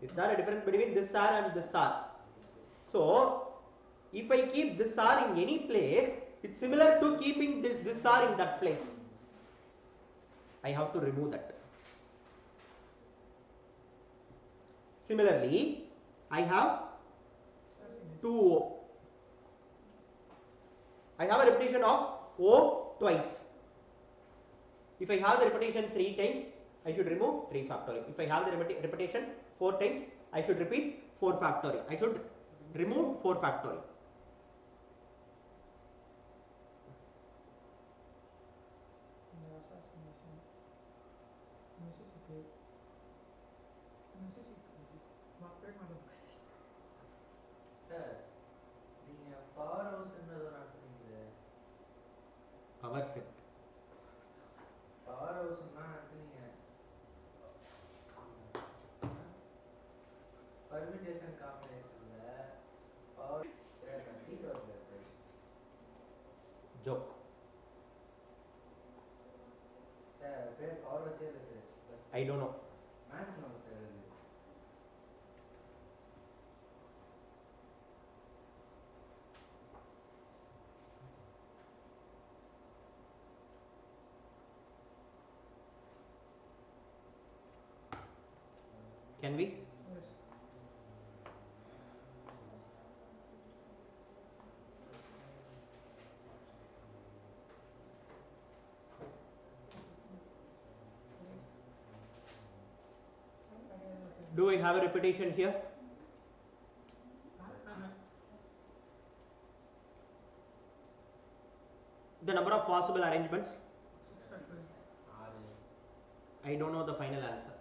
Is there a difference between this R and this R? So if I keep this R in any place, it's similar to keeping this R in that place. I have to remove that. Similarly, I have 2O. I have a repetition of O twice. If I have the repetition 3 times, I should remove 3 factorial. If I have the repetition 4 times, I should repeat 4 factorial. I should remove 4 factorial. Sir நீங்க power ஹவுஸ்ன்றது ஒரு அர்த்தீங்களே. Power set. Power ஹவுஸ்னா அர்த்தீங்க. Permutation காம்பினேஷன்ல power complete வரல sir. Joke. Sir பேர் power ஹவுஸே இல்லை sir. I don't know. Match no sir அது. Can we? Yes. Do I have a repetition here? The number of possible arrangements? 6 factorial. 6. I don't know the final answer.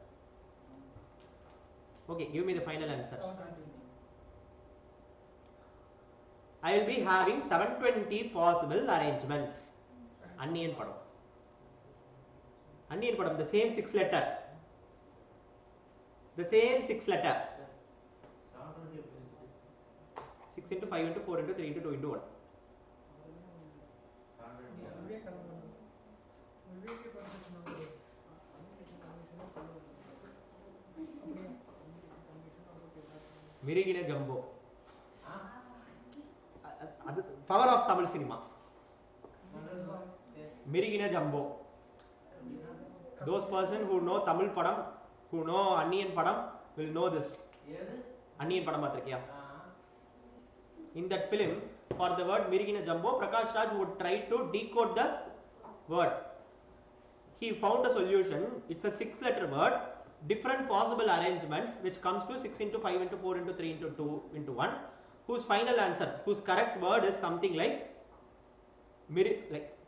Okay, give me the final answer. 720. I will be having 720 possible arrangements. Onion padam. Onion padam, the same 6 letter. The same 6 letter. 720 எப்படி இருந்துச்சு? 6 into 5 into 4 into 3 into 2 into 1. 720 ஆ? விவேக் கலந்து விவேக்கே பார்த்து சொன்னாங்க. Mirigina Jumbo. Ah? Power of Tamil cinema. சொல்லுங்க. Mirigina Jumbo. அப்படின்னா Those person who know Tamil padam, who know Onion padam, will know this. ஏது? Onion padam pathirkiya. Ah. In that film, for the word Mirigina Jumbo, Prakash Raj would try to decode the word. He found a solution. It's a 6-letter word. Different possible arrangements, which comes to 6 into 5 into 4 into 3 into 2 into 1. Whose final answer, whose correct word is something like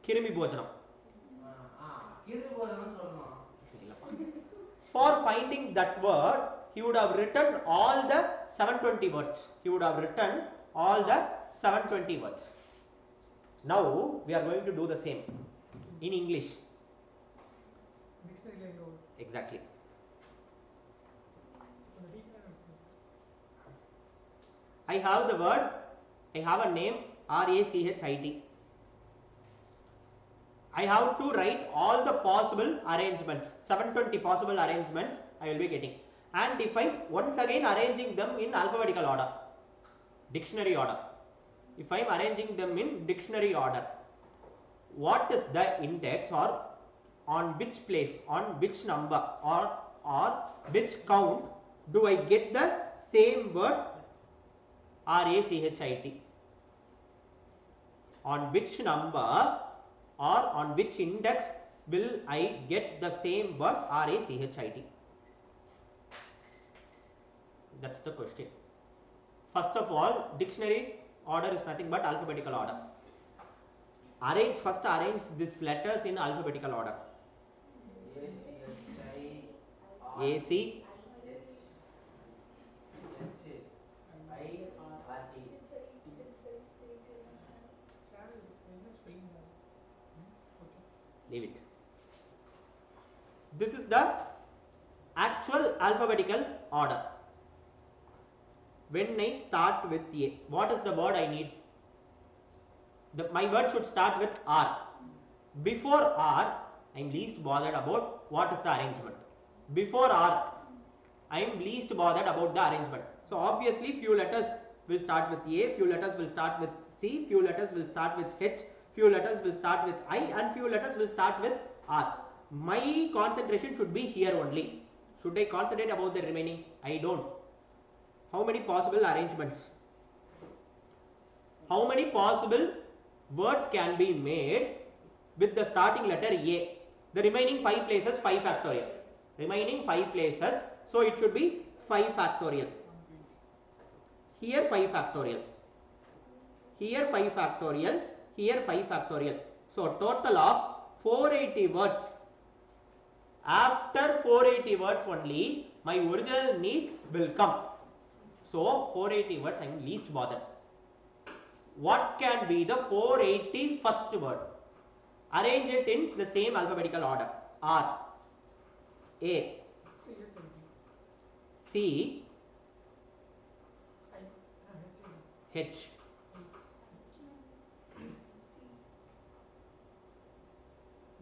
Kirimi Bhojanam. கிருமி போதனம் சொல்லணும். For finding that word, he would have written all the 720 words. He would have written all the 720 words. Now we are going to do the same in English. டிக்ஷனரியில எங்க வரும்? Exactly. அந்த dictionary I have the word, I have a name RACHIT. I have to write all the possible arrangements, 720 possible arrangements I will be getting, and if I once again arranging them in alphabetical order, dictionary order. If I am arranging them in dictionary order, what is the index, or on which place, on which number, or which count do I get the same word RACHIT? On which number or on which index will I get the same word RACHIT? That's the question. First of all, dictionary order is nothing but alphabetical order. First arrange these letters in alphabetical order. ACHI AC, HIT spelling wrong. Okay. Leave it. This is the actual alphabetical order. When I start with A, what is the word I need? My word should start with R. Before R, I am least bothered about what is the arrangement. Before R, I am least bothered about the arrangement. So obviously few letters will start with A, few letters will start with C, few letters will start with H, few letters will start with I, and few letters will start with R. My concentration should be here only. Should I concentrate about the remaining? I don't. How many possible arrangements? How many possible words can be made with the starting letter A? The remaining 5 places 5 factorial. Remaining 5 places, so it should be 5 factorial. Here 5 factorial. Here 5 factorial. Here 5 factorial. So total of 480 words. After 480 words only, my original need will come. So 480 words I am least bothered. What can be the 480 first word? Arrange it in the same alphabetical order. R, A, C, H.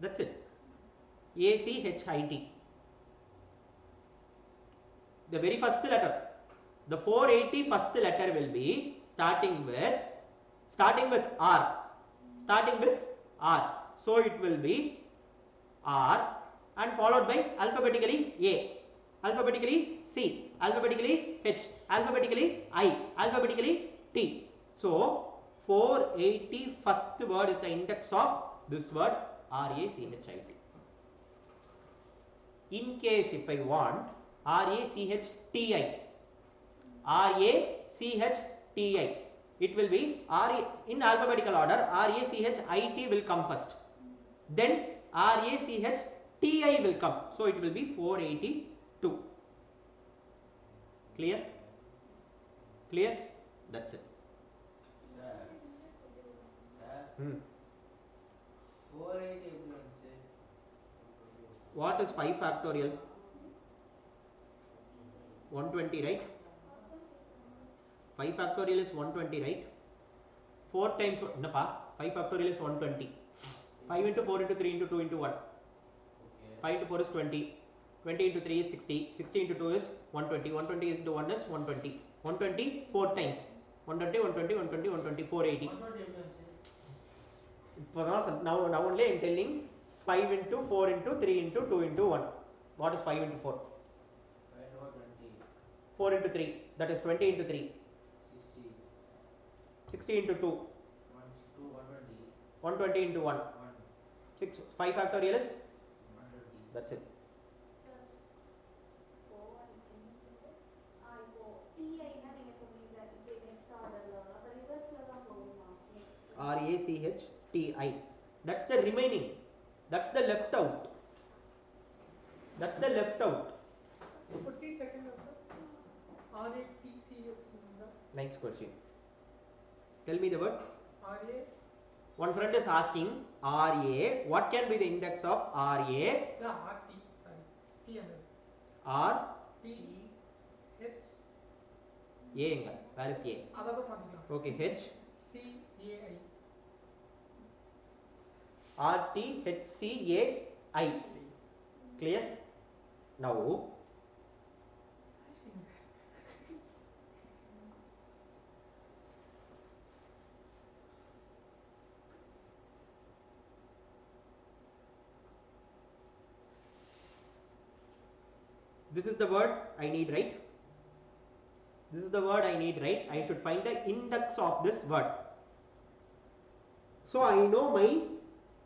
That's it. A, C, H, I, T. The very first letter. The 480 first letter will be starting with R. Starting with R. So it will be R and followed by alphabetically A, alphabetically C, alphabetically H, alphabetically I, alphabetically T. So 480 first word is the index of this word RACHIT. In case if I want RACHTI, RACHTI, it will be in alphabetical order. RACHIT will come first, then RACHTI will come. So it will be 482. Clear? Clear? That's it. Sir, 480 எப்படி வந்துச்சு? What is 5 factorial? 120, right? 5 factorial is 120, right? 4 times, no, 5 factorial is 120. 5 into 4 into 3 into 2 into 1. Okay. 5 into 4 is 20. 20 into 3 is 60. 60 into 2 is 120. 120 into 1 is 120. 120 4 times. 120, 120, 120, 120, 480. 120 எப்படி வந்துச்சு? Now only I am telling 5 into 4 into 3 into 2 into 1. What is 5 into 4? 5 into 20. 4 into 3. That is 20 into 3. 60. 60 into 2. 120. 120 into 1. 6. 5 factorial is? 120. That's it. Sir, இப்போ TI-னா நீங்க சொன்னீங்க இது next orderல அப்ப reverseல தான் போகுமா next RACHTI. That's the remaining. That's the left out. That's the left out. 40 second of RATCH. Next question. Tell me the word. RA. One friend is asking RA. What can be the index of RA? Yeah, RT. Sorry. T and R T H. A enga. Where is A? அதாவது மாத்திக்கலாம். Okay. H C A I. R T H C A I. Clear? Now this is the word I need, right? This is the word I need, right? I should find the index of this word. So I know my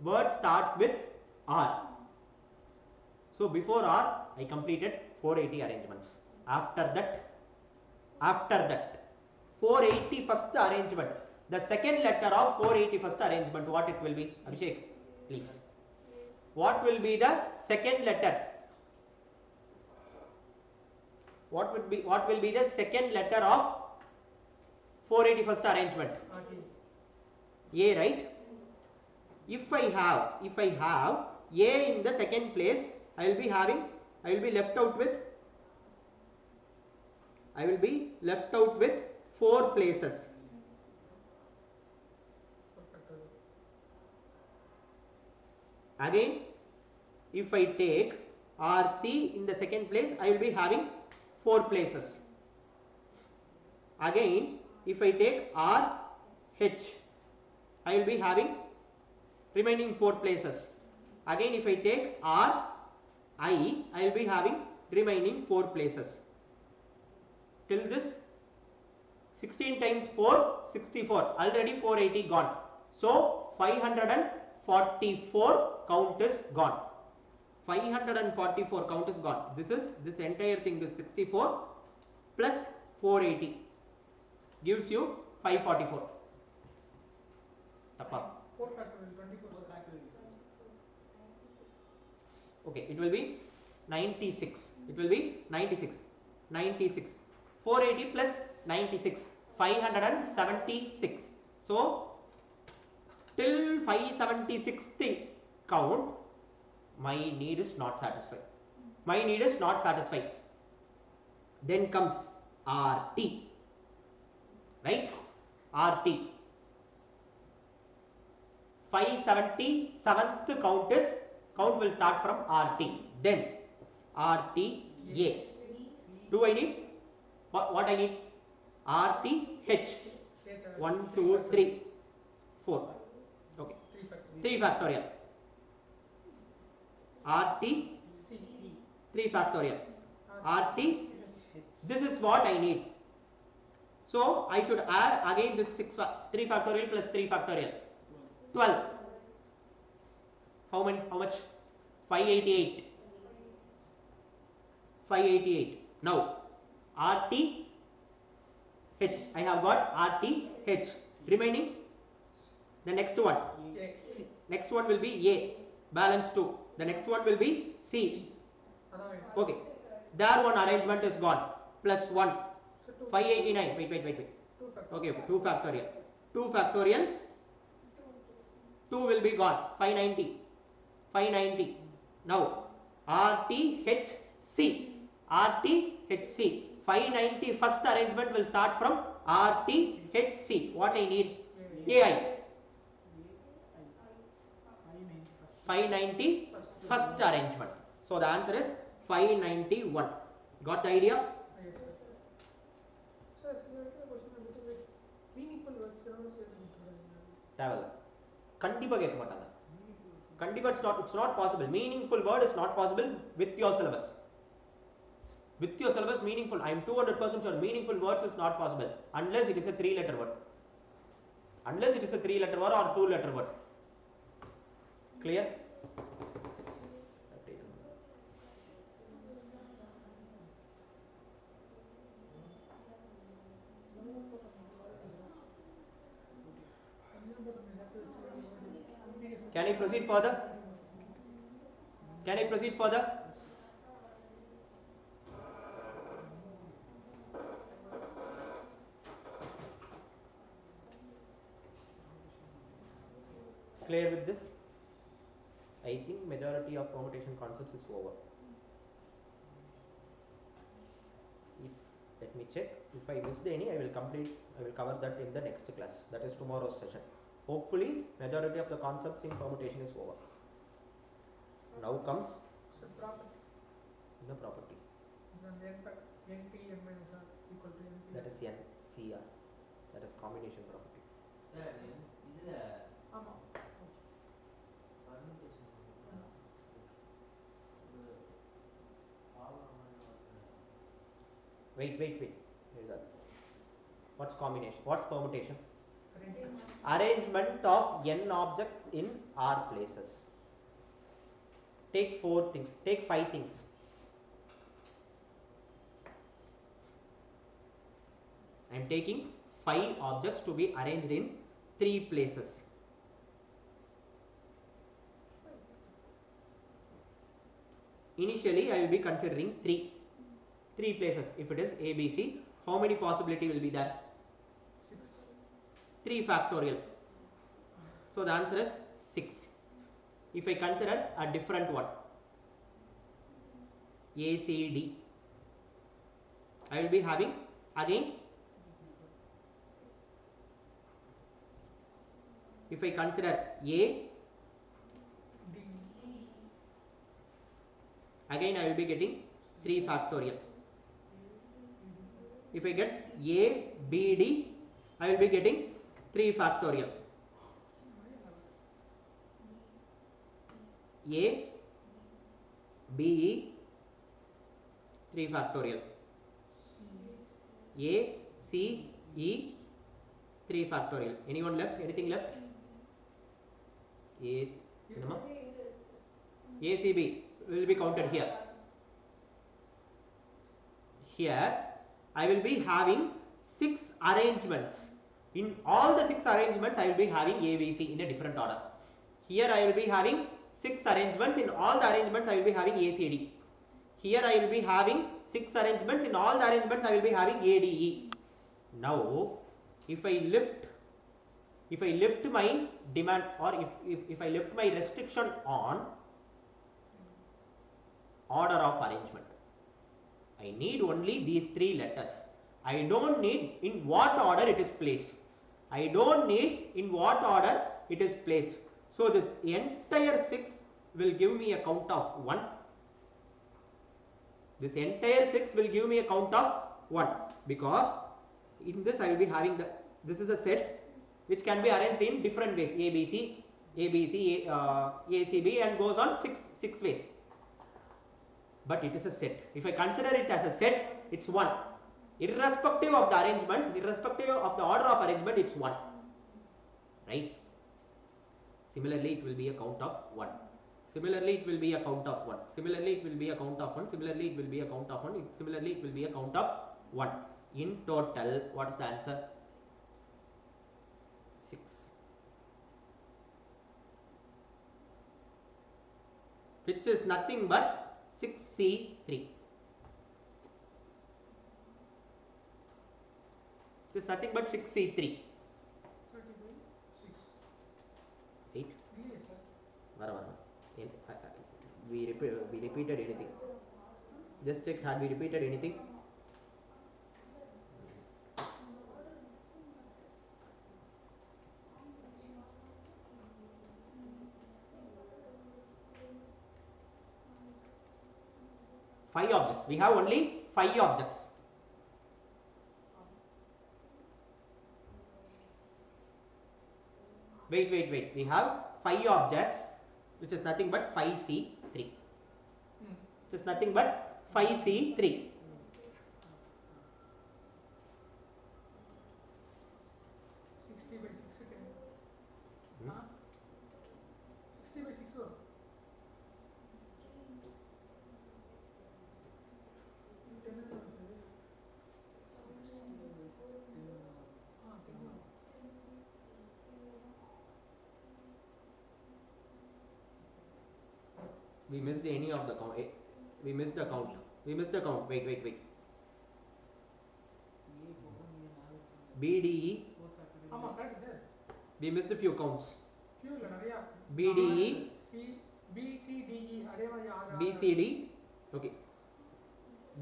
word start with R. So before R, I completed 480 arrangements. After that, 480 first arrangement. The second letter of 480 first arrangement, what it will be? Abhishek, please. What will be the second letter? What will be the second letter of 480 first arrangement? RT. A, right? if I have A in the second place, I will be left out with 4 places. Again, if I take RC in the second place, I will be having 4 places. Again, if I take RH, I will be having remaining 4 places. Again, if I take RI, I will be having remaining 4 places. Till this 16 times 4, 64. Already 480 gone. So 544 count is gone. 544 count is gone. This entire thing, this 64 plus 480 gives you 544. Tappa. 4 factorial, 24 Okay, it will be 96. It will be 96. 96. 480 plus 96. 576. So till 576th count, my need is not satisfied. My need is not satisfied. Then comes RT. Right? RT. 577th count will start from RT. Then RTA. Do I need? What I need? RTH. 1, 2, 3, 4. Okay. 3 factorial. RT 3 factorial. RT. This is what I need. So I should add again this 3 factorial plus 3 factorial. 12. How many? How much? 588. 588. Now RT H. I have got RT H. Remaining the next one. C. Next one will be A. Balance 2. The next one will be C. Okay. There one arrangement is gone. Plus 1. 589. Wait. Okay. 2 factorial. 2 factorial. 2 will be gone. 590. 590. Now RTHC. RTHC. 590 first arrangement will start from RTHC. What I need? AI. 590 first arrangement. So the answer is 591. Got the idea? Yes, sir. Sir, meaningful words தேவல கண்டிப்பா கேட்க மாட்டாங்க கண்டிப்பா it's not possible. Meaningful word is not possible with your syllabus. With your syllabus, meaningful, I am 200% sure meaningful words is not possible unless it is a 3-letter word. Unless it is a 3-letter word or 2-letter word. Clear? Can I proceed further? Can I proceed further? Clear with this? I think majority of permutation concepts is over. Let me check. If I missed any, I will cover that in the next class. That is tomorrow's session. Hopefully, majority of the concepts in permutation is over. Now comes property. the property. NP n minus r equal to NP. That is NCR. That is combination property. Sir, இதுல ஆமா. permutation ஒரு formula மாதிரி வருது. Wait. Here's that. What's combination? What's permutation? Arrangement of n objects in r places. Take 4 things. Take 5 things. I am taking 5 objects to be arranged in 3 places. Initially, I will be considering 3 places. If it is A, B, C, how many possibility will be there? 6. 3 factorial. So the answer is 6. 6. If I consider a different one, ACD, I will be having again, if I consider A, D. again I will be getting 3 factorial. If I get A, B, D, I will be getting 3 factorial. A, B, E, 3 factorial. A, C, E, 3 factorial. Anyone left? Anything left? A, C, B will be counted here. Here I will be having 6 arrangements. In all the 6 arrangements I will be having A, B, C in a different order. Here I will be having 6 arrangements. In all the arrangements I will be having A, C, D. Here I will be having 6 arrangements. In all the arrangements I will be having A, D, E. Now if I lift my demand, or if I lift my restriction on order of arrangement, I need only these 3 letters. I don't need in what order it is placed. I don't need in what order it is placed. So this entire 6 will give me a count of 1. This entire 6 will give me a count of 1, because in this I will be having this is a set which can be arranged in different ways, ABC, ACB, and goes on 6 ways. But it is a set. If I consider it as a set, it's 1. Irrespective of the arrangement, irrespective of the order of arrangement, it's 1. Right? Similarly, it will be a count of 1. Similarly, it will be a count of 1. Similarly, it will be a count of 1. Similarly, it will be a count of 1. Similarly, it will be a count of 1. In total, what is the answer? 6. Which is nothing but 6C3. Which is nothing but 6C3. 6. Right? Yes, sir. We repeated anything? Just check, had we repeated anything? Five objects. We have only 5 objects. Wait. We have 5 objects, which is nothing but 5C3. Which is nothing but 5C3. Huh? 60 by 6. Oh. 10 is not there. We missed any of the count. We missed the count. Wait. BDE. We missed a few counts. BDE. BCDE. BCD. Okay.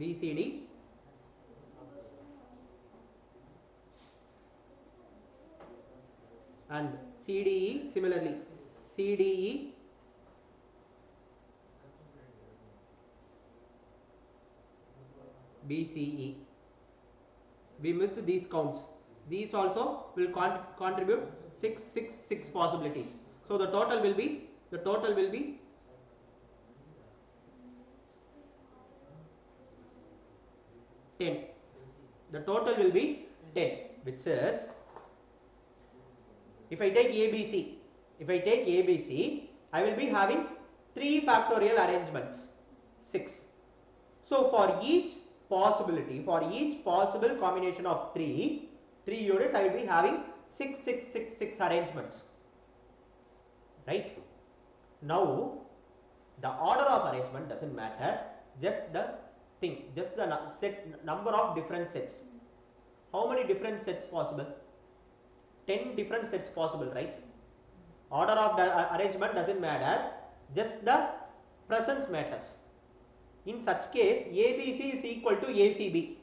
BCD. And CDE. Similarly, CDE. BCE. We missed these counts. These also will contribute 6 possibilities. So the total will be 10. The total will be 10, which is, if I take ABC, I will be having 3 factorial arrangements, 6. So for each possibility, for each possible combination of 3 units, I will be having 6 arrangements. Right? Now the order of arrangement doesn't matter, just the number of different sets. How many different sets possible? 10 different sets possible, right? Order of the arrangement doesn't matter, just the presence matters. In such case, ABC is equal to ACB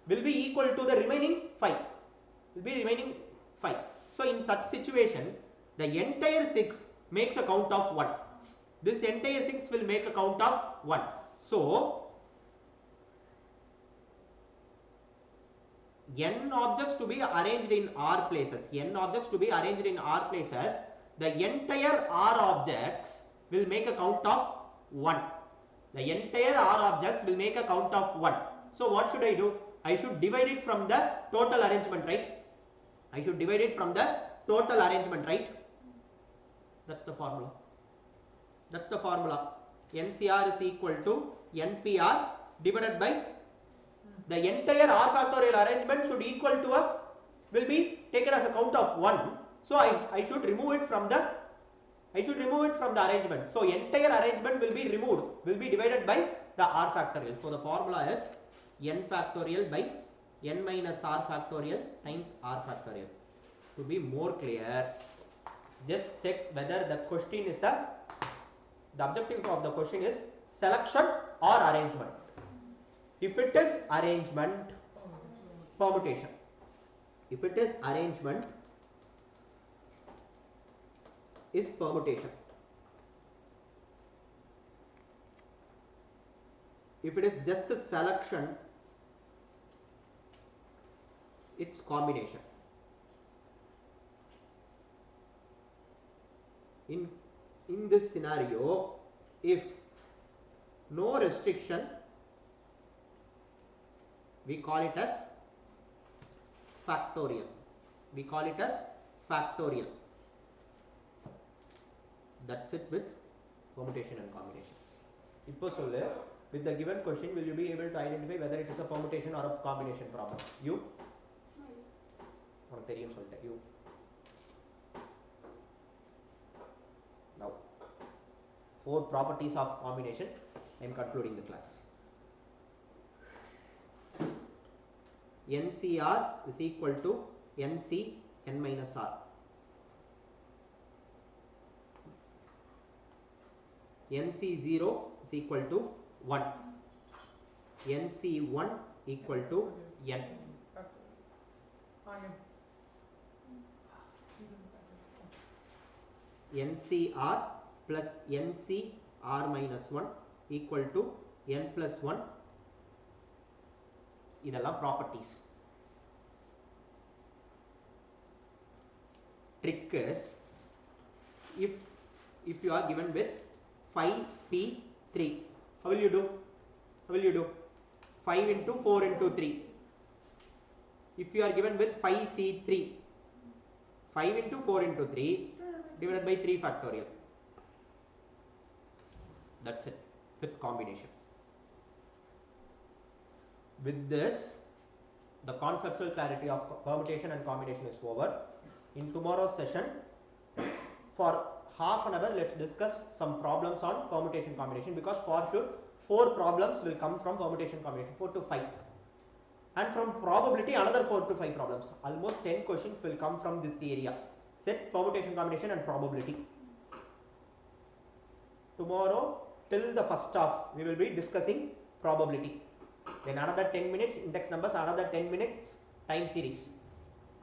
will be equal to the remaining 5. Will be remaining 5. So in such situation, the entire 6 makes a count of 1. This entire 6 will make a count of 1. So n objects to be arranged in R places. N objects to be arranged in R places. The entire R objects will make a count of 1. The entire R objects will make a count of 1. So what should I do? I should divide it from the total arrangement, right? I should divide it from the total arrangement, right? That's the formula. That's the formula. NCR is equal to NPR divided by the entire R factorial arrangement should equal to a will be taken as a count of 1. So I should remove it from the arrangement. So entire arrangement will be removed, will be divided by the R factorial. So the formula is n factorial by n minus R factorial times R factorial. To be more clear, just check whether the question is the objective of the question is selection or arrangement. If it is arrangement, permutation. If it is arrangement, is permutation. If it is just a selection, it's combination. In this scenario, if no restriction, we call it as factorial. We call it as factorial. That's it with permutation and combination. இப்போ சொல்லு, with the given question, will you be able to identify whether it is a permutation or a combination problem? You? உனக்கு தெரியும் சொல்லிட்டேன். You? Now, 4 properties of combination. I am concluding the class. NCR is equal to NC n minus R. NC0 is equal to 1. NC1 equal to n. NCR plus NCR minus 1 equal to n plus 1. இதெல்லாம் properties. Trick is, if you are given with 5p3, how will you do? 5 into 4 into 3. If you are given with 5c3, 5 into 4 into 3 divided by 3 factorial. That's it with combination. With this, the conceptual clarity of permutation and combination is over. In tomorrow's session, for half an hour, let's discuss some problems on permutation combination, because for sure 4 problems will come from permutation combination, 4 to 5, and from probability another 4 to 5 problems. Almost 10 questions will come from this area: set, permutation combination and probability. Tomorrow till the first half we will be discussing probability. Then another 10 minutes index numbers, another 10 minutes time series,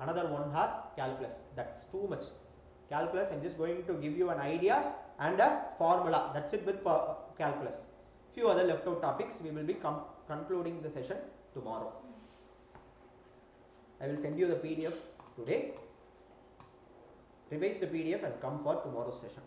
another 1 hour calculus. That's too much calculus. I'm just going to give you an idea and a formula. That's it with calculus. Few other left out topics we will be concluding the session tomorrow. I will send you the PDF today. Revise the PDF and come for tomorrow's session.